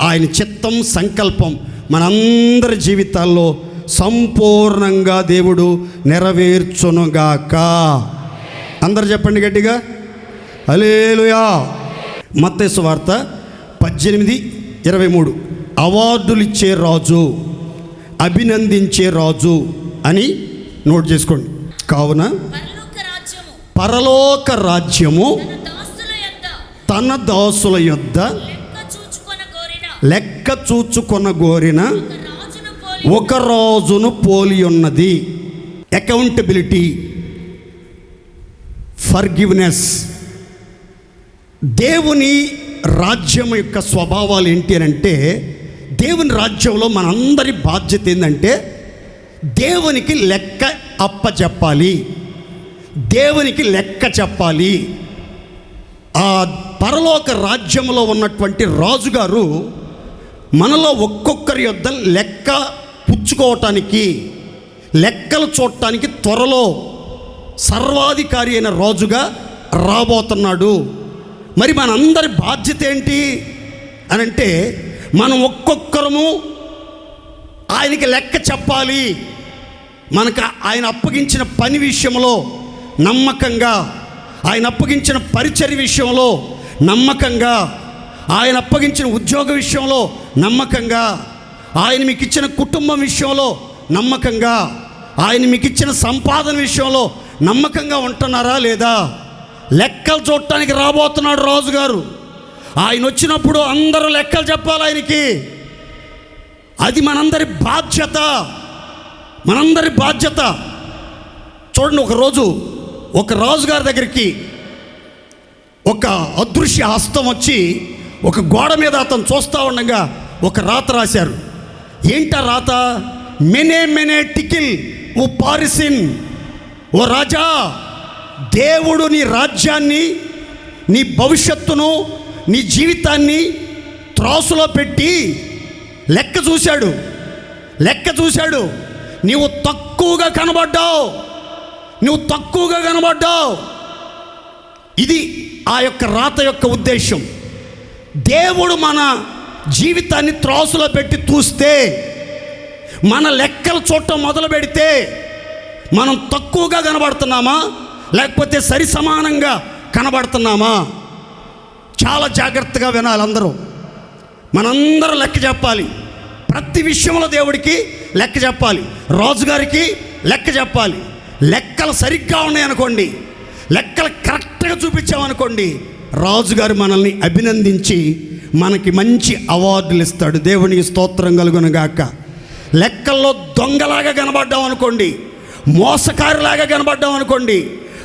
ఆయన చిత్తం సంకల్పం మనందరి జీవితాల్లో సంపూర్ణంగా దేవుడు నెరవేర్చునుగాక. అందరు చెప్పండి గట్టిగా హల్లెలూయా. మత్తయి సువార్త 18:23 అవార్డులు ఇచ్చే రాజు, అభినందించే రాజు అని నోట్ చేసుకోండి. కావున పరలోక రాజ్యము తన దాసుల యొద్ద లెక్క చూచుకొనగోరిన ఒక రాజును పోలి ఉన్నది. Accountability, forgiveness. దేవుని రాజ్యం యొక్క స్వభావాలు ఏంటి అని అంటే, దేవుని రాజ్యంలో మనందరి బాధ్యత ఏంటంటే దేవునికి లెక్క అప్పచెప్పాలి, దేవునికి లెక్క చెప్పాలి. ఆ పరలోక రాజ్యంలో ఉన్నటువంటి రాజుగారు మనలో ఒక్కొక్కరి యొద్ద లెక్క పుచ్చుకోవటానికి, లెక్కలు చూడటానికి త్వరలో సర్వాధికారి అయిన రాజుగా రాబోతున్నాడు. మరి మనందరి బాధ్యత ఏంటి అని అంటే, మనం ఒక్కొక్కరము ఆయనకి లెక్క చెప్పాలి. మనకు ఆయన అప్పగించిన పని విషయంలో నమ్మకంగా, ఆయన అప్పగించిన పరిచర్య విషయంలో నమ్మకంగా, ఆయన అప్పగించిన ఉద్యోగ విషయంలో నమ్మకంగా, ఆయన మీకు ఇచ్చిన కుటుంబం విషయంలో నమ్మకంగా, ఆయన మీకు ఇచ్చిన సంపాదన విషయంలో నమ్మకంగా ఉంటున్నారా లేదా? లెక్కలు చూడటానికి రాబోతున్నాడు రాజుగారు. ఆయన వచ్చినప్పుడు అందరూ లెక్కలు చెప్పాలి ఆయనకి. అది మనందరి బాధ్యత, మనందరి బాధ్యత. చూడండి, ఒకరోజు ఒక రాజుగారి దగ్గరికి ఒక అదృశ్య హస్తం వచ్చి ఒక గోడ మీద అతను చూస్తూ ఉండగా ఒక రాత రాశారు. ఏంటా రాత? మెనే మెనే టికిల్ ఓ పారిసిన్. ఓ రాజా, దేవుడు నీ రాజ్యాన్ని, నీ భవిష్యత్తును, నీ జీవితాన్ని త్రాసులో పెట్టి లెక్క చూశాడు. లెక్క చూశాడు. నీవు తక్కువగా కనబడ్డావు, నువ్వు తక్కువగా కనబడ్డావు. ఇది ఆ యొక్క రాత యొక్క ఉద్దేశం. దేవుడు మన జీవితాన్ని త్రాసులో పెట్టి చూస్తే, మన లెక్కలు చూడటం మొదలు పెడితే మనం తక్కువగా కనబడుతున్నామా లేకపోతే సరి సమానంగా కనబడుతున్నామా? చాలా జాగ్రత్తగా వినాలి అందరూ. మనందరూ లెక్క చెప్పాలి. ప్రతి విషయంలో దేవుడికి లెక్క చెప్పాలి, రాజుగారికి లెక్క చెప్పాలి. లెక్కలు సరిగ్గా ఉన్నాయనుకోండి, లెక్కలు కరెక్ట్గా చూపించామనుకోండి, రాజుగారు మనల్ని అభినందించి మనకి మంచి అవార్డులు ఇస్తాడు. దేవునికి స్తోత్రం కలుగునుగాక. లెక్కల్లో దొంగలాగా కనబడ్డాం అనుకోండి, మోసకారిలాగా కనబడ్డాం అనుకోండి,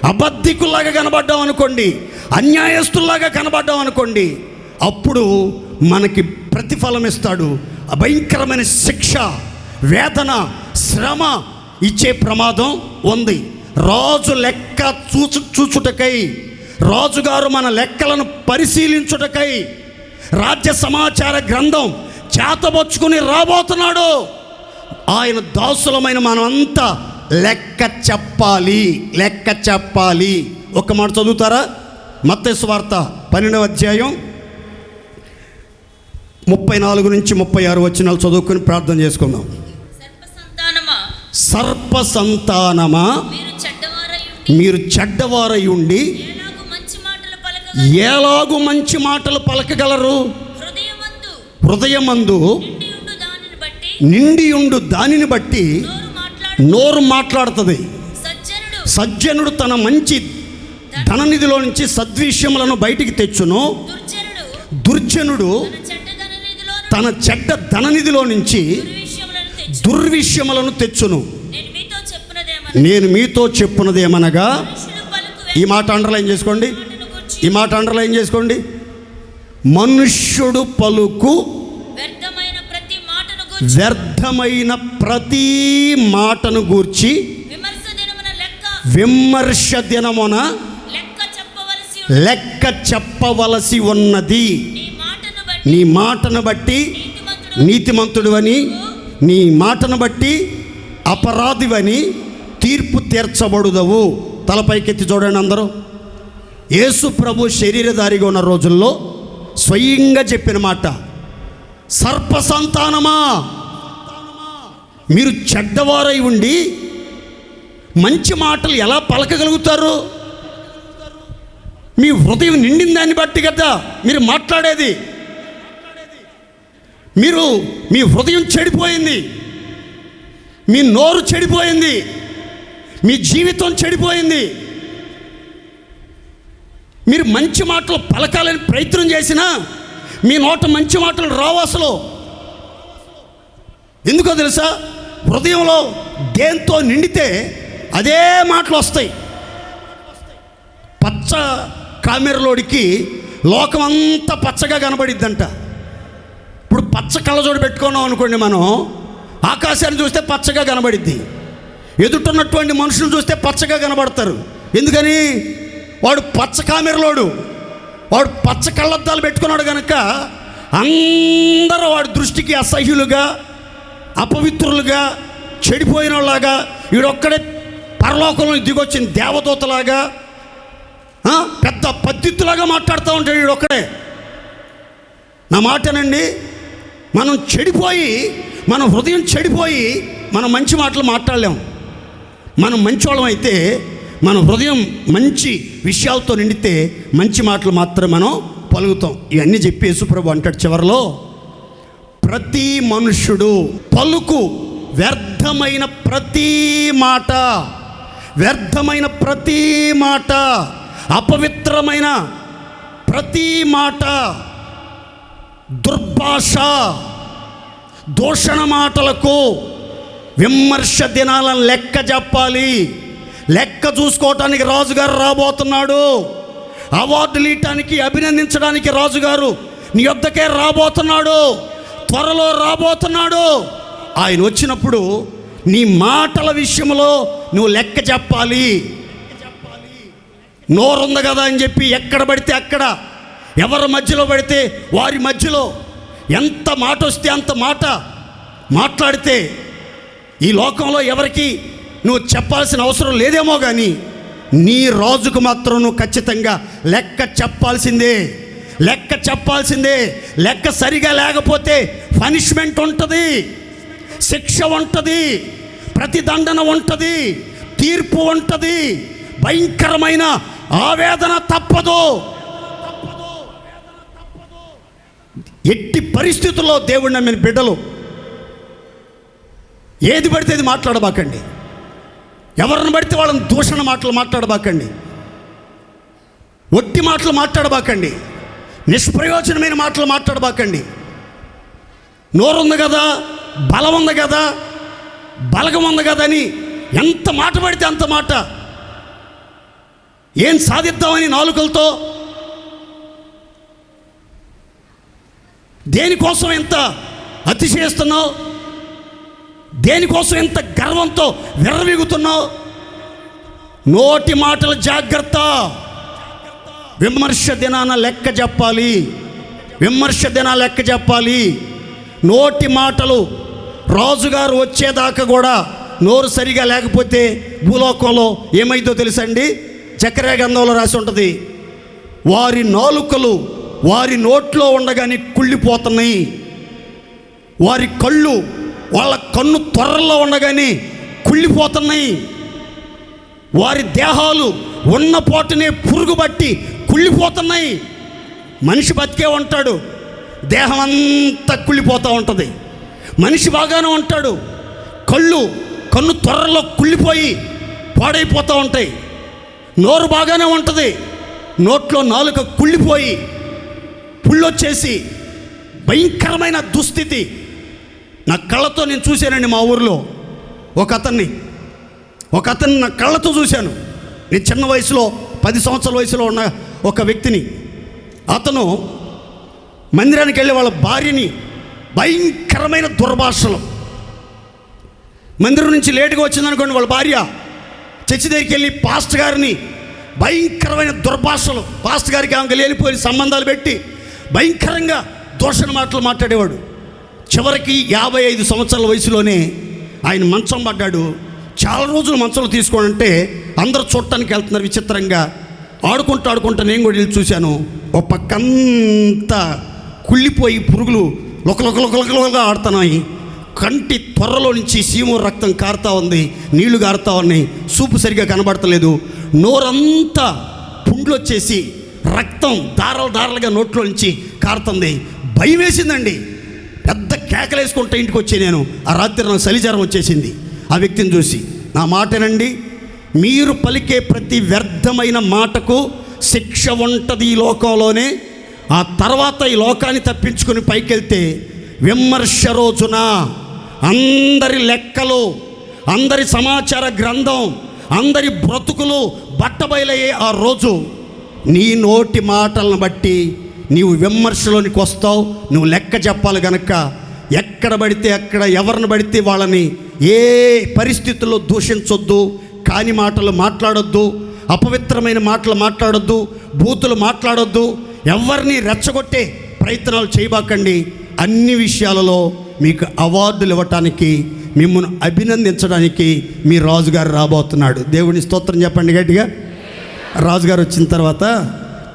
అబద్ధికుల్లాగా కనబడ్డాం అనుకోండి, అన్యాయస్తుల్లాగా కనబడ్డాం అనుకోండి, అప్పుడు మనకి ప్రతిఫలం ఇస్తాడు. భయంకరమైన శిక్ష, వేదన, శ్రమ ఇచ్చే ప్రమాదం ఉంది. రాజు లెక్క చూచుటకై, రాజుగారు మన లెక్కలను పరిశీలించుటకై రాజ్య సమాచార గ్రంథం చేతబొచ్చుకుని రాబోతున్నాడు. ఆయన దాసులమైన మనమంతా లెక్క చెప్పాలి, లెక్క చెప్పాలి. ఒక మాట చదువుతారా? మత్తయి సువార్త 12వ అధ్యాయం 34-36 వచనాలు చదువుకొని ప్రార్థన చేసుకుందాం. సర్ప సంతానమా, మీరు చెడ్డవారై ఉండి ఎలాగు మంచి మాటలు పలకగలరు? హృదయమందు నిండియుండు దానిని బట్టి నోరు మాట్లాడుతుంది. సజ్జనుడు తన మంచి ధననిధిలో నుంచి సద్విషయములను బయటికి తెచ్చును, దుర్జనుడు తన చెడ్డ ధననిధిలో నుంచి దుర్విషయములను తెచ్చును. నేను మీతో చెప్పున్నదేమనగా, ఈ మాట అండర్లైన్ చేసుకోండి, ఈ మాట అండర్లైన్ చేసుకోండి. మనుష్యుడు పలుకు వ్యర్థమైన ప్రతి మాటను గూర్చి విమర్శ దినమున లెక్క చెప్పవలసి ఉన్నది. నీ మాటను బట్టి నీతిమంతుడు అని, నీ మాటను బట్టి అపరాధివని తీర్పు తీర్చబడుదవు. తలపైకెత్తి చూడండి అందరూ. యేసు ప్రభు శరీరధారిగా ఉన్న రోజుల్లో స్వయంగా చెప్పిన మాట, సర్ప సంతానమా, మీరు చెడ్డవారై ఉండి మంచి మాటలు ఎలా పలకగలుగుతారు? మీ హృదయం నిండిన దాన్ని బట్టి కదా మీరు మాట్లాడేది. మీ హృదయం చెడిపోయింది, మీ నోరు చెడిపోయింది, మీ జీవితం చెడిపోయింది. మీరు మంచి మాటలు పలకాలని ప్రయత్నం చేసినా మీ నోట మంచి మాటలు రావు అసలు. ఎందుకో తెలుసా? హృదయంలో దేంతో నిండితే అదే మాటలు వస్తాయి. పచ్చ కామెరలోడికి లోకం అంతా పచ్చగా కనబడిద్దంట. ఇప్పుడు పచ్చ కళ్ళజోడు పెట్టుకున్నాం అనుకోండి, మనం ఆకాశాన్ని చూస్తే పచ్చగా కనబడిద్ది, ఎదుటిన్నటువంటి మనుషులు చూస్తే పచ్చగా కనబడతారు. ఎందుకని? వాడు పచ్చ కామెరలోడు, వాడు పచ్చ కళ్ళద్దాలు పెట్టుకున్నాడు కనుక అందరూ వాడి దృష్టికి అసహ్యులుగా, అపవిత్రులుగా, చెడిపోయిన వాళ్ళలాగా, వీడొక్కడే పరలోకంలో దిగొచ్చిన దేవదూతలాగా, పెద్ద పద్ధతిలాగా మాట్లాడుతూ ఉంటాడు వీడొక్కడే. నా మాటనండి, మనం చెడిపోయి, మన హృదయం చెడిపోయి మనం మంచి మాటలు మాట్లాడలేం. మనం మంచోళ్ళం అయితే మన హృదయం మంచి విషయాలతో నిండితే మంచి మాటలు మాత్రమే మనం పలుకుతాం. ఇవన్నీ చెప్పి యేసుప్రభు అంటాడు చివరిలో, ప్రతి మనుష్యుడు పలుకు వ్యర్థమైన ప్రతి మాట, వ్యర్థమైన ప్రతి మాట, అపవిత్రమైన ప్రతి మాట, దుర్భాష, దూషణ మాటలకు విమర్శ దినాలను లెక్క చెప్పాలి. లెక్క చూసుకోవటానికి రాజుగారు రాబోతున్నాడు. అవార్డులు ఇవ్వటానికి, అభినందించడానికి రాజుగారు నీ యొద్దకే రాబోతున్నాడు. త్వరలో రాబోతున్నాడు. ఆయన వచ్చినప్పుడు నీ మాటల విషయంలో నువ్వు లెక్క చెప్పాలి. నోరుంది కదా అని చెప్పి ఎక్కడ పడితే అక్కడ, ఎవరి మధ్యలో పడితే వారి మధ్యలో ఎంత మాట వస్తే అంత మాట మాట్లాడితే ఈ లోకంలో ఎవరికి నువ్వు చెప్పాల్సిన అవసరం లేదేమో, కానీ నీ రాజుకు మాత్రం నువ్వు ఖచ్చితంగా లెక్క చెప్పాల్సిందే. లెక్క చెప్పాల్సిందే. లెక్క సరిగా లేకపోతే పనిష్మెంట్ ఉంటుంది, శిక్ష ఉంటుంది, ప్రతిదండన ఉంటుంది, తీర్పు ఉంటుంది, భయంకరమైన ఆవేదన తప్పదు. ఎట్టి పరిస్థితుల్లో దేవుడు నమ్మిన బిడ్డలు ఏది పడితే అది మాట్లాడబాకండి. ఎవరిని పడితే వాళ్ళని దూషణ మాటలు మాట్లాడబాకండి. ఒట్టి మాటలు మాట్లాడబాకండి. నిష్ప్రయోజనమైన మాటలు మాట్లాడబాకండి. నోరుంది కదా, బలం ఉంది కదా, బలగం ఉంది కదా అని ఎంత మాట పడితే అంత మాట, ఏం సాధిద్దామని నాలుకలతో, దేనికోసం ఎంత అతిశయిస్తున్నావు, దేనికోసం ఎంత గర్వంతో విర్రవీగుతున్నావు? నోటి మాటల జాగ్రత్త. విమర్శ దినాన లెక్క చెప్పాలి. విమర్శ దినాన లెక్క చెప్పాలి. నోటి మాటలు రాజుగారు వచ్చేదాకా కూడా నోరు సరిగా లేకపోతే భూలోకంలో ఏమైందో తెలుసండి? జకర్యా గ్రంథంలో రాసి ఉంటుంది, వారి నాలుకలు వారి నోట్లో ఉండగానే కుళ్ళిపోతున్నాయి, వారి కళ్ళు వాళ్ళ కన్ను త్వరలో ఉండగానే కుళ్ళిపోతున్నాయి, వారి దేహాలు ఉన్న పోటునే పురుగు బట్టి కుళ్ళిపోతున్నాయి. మనిషి బతికే ఉంటాడు, దేహం అంతా కుళ్ళిపోతూ ఉంటుంది. మనిషి బాగానే ఉంటాడు, కన్ను త్వరలో కుళ్ళిపోయి పాడైపోతూ ఉంటాయి. నోరు బాగానే ఉంటుంది, నోట్లో నాలుక కుళ్ళిపోయి పుళ్ళొచ్చేసి భయంకరమైన దుస్థితి. నా కళ్ళతో నేను చూశానండి. మా ఊరిలో ఒక అతన్ని నా కళ్ళతో చూశాను. నేను చిన్న వయసులో 10 సంవత్సరాల వయసులో ఉన్న ఒక వ్యక్తిని, అతను మందిరానికి వెళ్ళి వాళ్ళ భార్యని భయంకరమైన దుర్భాషలు, మందిరం నుంచి లేటుగా వచ్చిందనుకోండి వాళ్ళ భార్య చర్చి దగ్గరికి వెళ్ళి పాస్టర్ గారిని భయంకరమైన దుర్భాషలు, పాస్టర్ గారికి ఆమెకు లేనిపోయి సంబంధాలు పెట్టి భయంకరంగా దూషణ మాటలు మాట్లాడేవాడు. చివరికి 55 సంవత్సరాల వయసులోనే ఆయన మంచం పడ్డాడు. చాలా రోజులు మంచంలో తీసుకోనంటే అందరూ చూడటానికి వెళ్తున్నారు విచిత్రంగా. ఆడుకుంటూ నేను కూడా వెళ్ళి చూశాను. ఒక పక్కంతా కుళ్ళిపోయి పురుగులు లొకలొకలొకలొకలుగా ఆడుతున్నాయి. కంటి త్వరలో నుంచి సీము రక్తం కారుతూ ఉంది, నీళ్లు కారుతూ ఉన్నాయి, సూపు సరిగా కనబడతలేదు. నోరంతా పుండ్లు వచ్చేసి రక్తం దారాలుగా నోట్లో నుంచి కారుతుంది. భయం వేసిందండి. పెద్ద కేకలేసుకుంటే ఇంటికి వచ్చి నేను ఆ రాత్రి నాకు చలిజ్వరం వచ్చేసింది ఆ వ్యక్తిని చూసి. నా మాటనండి, మీరు పలికే ప్రతి వ్యర్థమైన మాటకు శిక్ష ఉంటుంది ఈ లోకంలోనే. ఆ తర్వాత ఈ లోకాన్ని తప్పించుకొని పైకెళ్తే విమర్శ రోజున అందరి లెక్కలు, అందరి సమాచార గ్రంథం, అందరి బ్రతుకులు బట్టబయలయ్యే ఆ రోజు నీ నోటి మాటలను బట్టి నీవు విమర్శలోనికి వస్తావు. నువ్వు లెక్క చెప్పాలి గనక ఎక్కడ పడితే అక్కడ ఎవరిని పడితే వాళ్ళని ఏ పరిస్థితుల్లో దూషించొద్దు, కాని మాటలు మాట్లాడొద్దు, అపవిత్రమైన మాటలు మాట్లాడొద్దు, బూతులు మాట్లాడొద్దు, ఎవరిని రెచ్చగొట్టే ప్రయత్నాలు చేయబాకండి. అన్ని విషయాలలో మీకు అవార్డులు ఇవ్వటానికి, మిమ్మల్ని అభినందించడానికి మీ రాజుగారు రాబోతున్నాడు. దేవుని స్తోత్రం చెప్పండి గట్టిగా. రాజుగారు వచ్చిన తర్వాత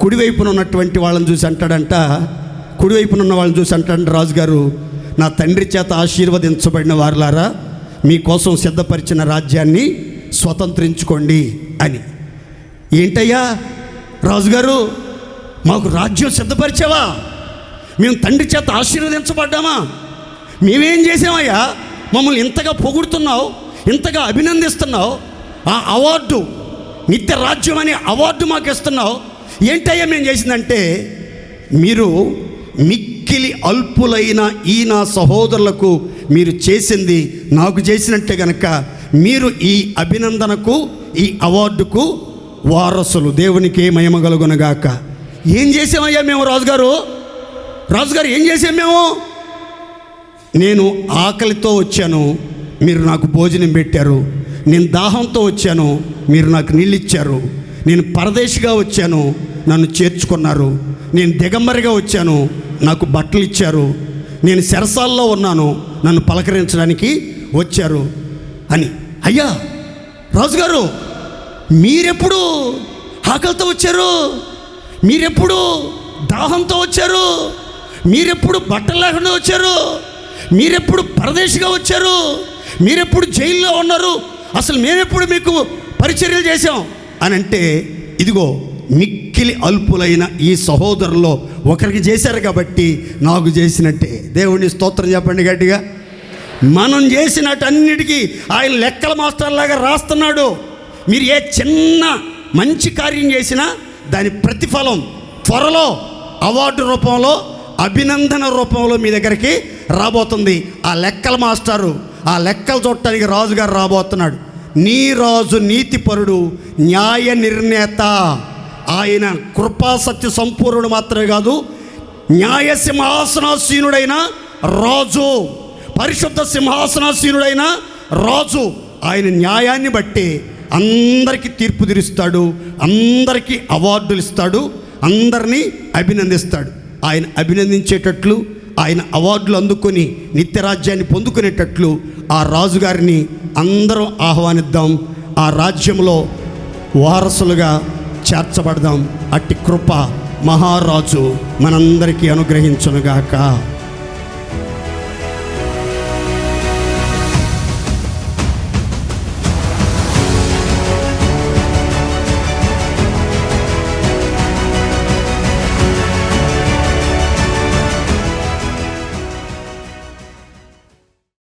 కుడివైపున ఉన్నటువంటి వాళ్ళని చూసి అంటాడంట, కుడివైపున ఉన్న వాళ్ళని చూసి అంటాడంట రాజుగారు, నా తండ్రి చేత ఆశీర్వదించబడిన వారులారా, మీకోసం సిద్ధపరిచిన రాజ్యాన్ని స్వతంత్రించుకోండి అని. ఏంటయ్యా రాజుగారు, మాకు రాజ్యం సిద్ధపరిచావా? మేము తండ్రి చేత ఆశీర్వదించబడ్డామా? మేమేం చేసామయ్యా? మమ్మల్ని ఇంతగా పొగుడుతున్నావు, ఇంతగా అభినందిస్తున్నావు, ఆ అవార్డు నిత్య రాజ్యం అనే అవార్డు మాకు ఇస్తున్నావు. ఏంటయ్యా మేము చేసిందంటే, మీరు మిక్కిలి అల్పులైన ఈ నా సహోదరులకు మీరు చేసింది నాకు చేసినట్టే గనక మీరు ఈ అభినందనకు, ఈ అవార్డుకు వారసులు. దేవునికి మహిమ కలుగునగాక. ఏం చేసామయ్యా మేము? రాజుగారు ఏం చేసాం మేము? నేను ఆకలితో వచ్చాను, మీరు నాకు భోజనం పెట్టారు. నేను దాహంతో వచ్చాను, మీరు నాకు నీళ్ళు ఇచ్చారు. నేను పరదేశిగా వచ్చాను, నన్ను చేర్చుకున్నారు. నేను దిగంబరిగా వచ్చాను, నాకు బట్టలు ఇచ్చారు. నేను చెరసాల్లో ఉన్నాను, నన్ను పలకరించడానికి వచ్చారు అని. అయ్యా రాజుగారు, మీరెప్పుడు ఆకలితో వచ్చారు? మీరెప్పుడు దాహంతో వచ్చారు? మీరెప్పుడు బట్టలు లేకుండా వచ్చారు? మీరెప్పుడు పరదేశిగా వచ్చారు? మీరెప్పుడు జైల్లో ఉన్నారు? అసలు మేమెప్పుడు మీకు పరిచర్యలు చేశాం అని అంటే, ఇదిగో మిక్కిలి అల్పులైన ఈ సహోదరుల్లో ఒకరికి చేశారు కాబట్టి నాకు చేసినట్టే. దేవుని స్తోత్రం చెప్పండి గట్టిగా. మనం చేసినటన్నిటికీ ఆయన లెక్కల మాస్టర్లాగా రాస్తున్నాడు. మీరు ఏ చిన్న మంచి కార్యం చేసినా దాని ప్రతిఫలం త్వరలో అవార్డు రూపంలో, అభినందన రూపంలో మీ దగ్గరికి రాబోతుంది. ఆ లెక్కల మాస్టారు, ఆ లెక్కలు చూడటానికి రాజుగారు రాబోతున్నాడు. నీ రాజు నీతిపరుడు, న్యాయ నిర్ణేత. ఆయన కృపాసత్య సంపూర్ణుడు మాత్రమే కాదు, న్యాయ సింహాసనాసీనుడైన రాజు, పరిశుద్ధ సింహాసనాసీనుడైన రాజు. ఆయన న్యాయాన్ని బట్టి అందరికీ తీర్పు తీరుస్తాడు, అందరికీ అవార్డులు ఇస్తాడు, అందరినీ అభినందిస్తాడు. ఆయన అభినందించేటట్లు, ఆయన అవార్డులు అందుకొని నిత్యరాజ్యాన్ని పొందుకునేటట్లు ఆ రాజుగారిని అందరం ఆహ్వానిద్దాం. ఆ రాజ్యంలో వారసులుగా చేర్చబడదాం. అట్టి కృప మహారాజు మనందరికీ అనుగ్రహించునుగాక.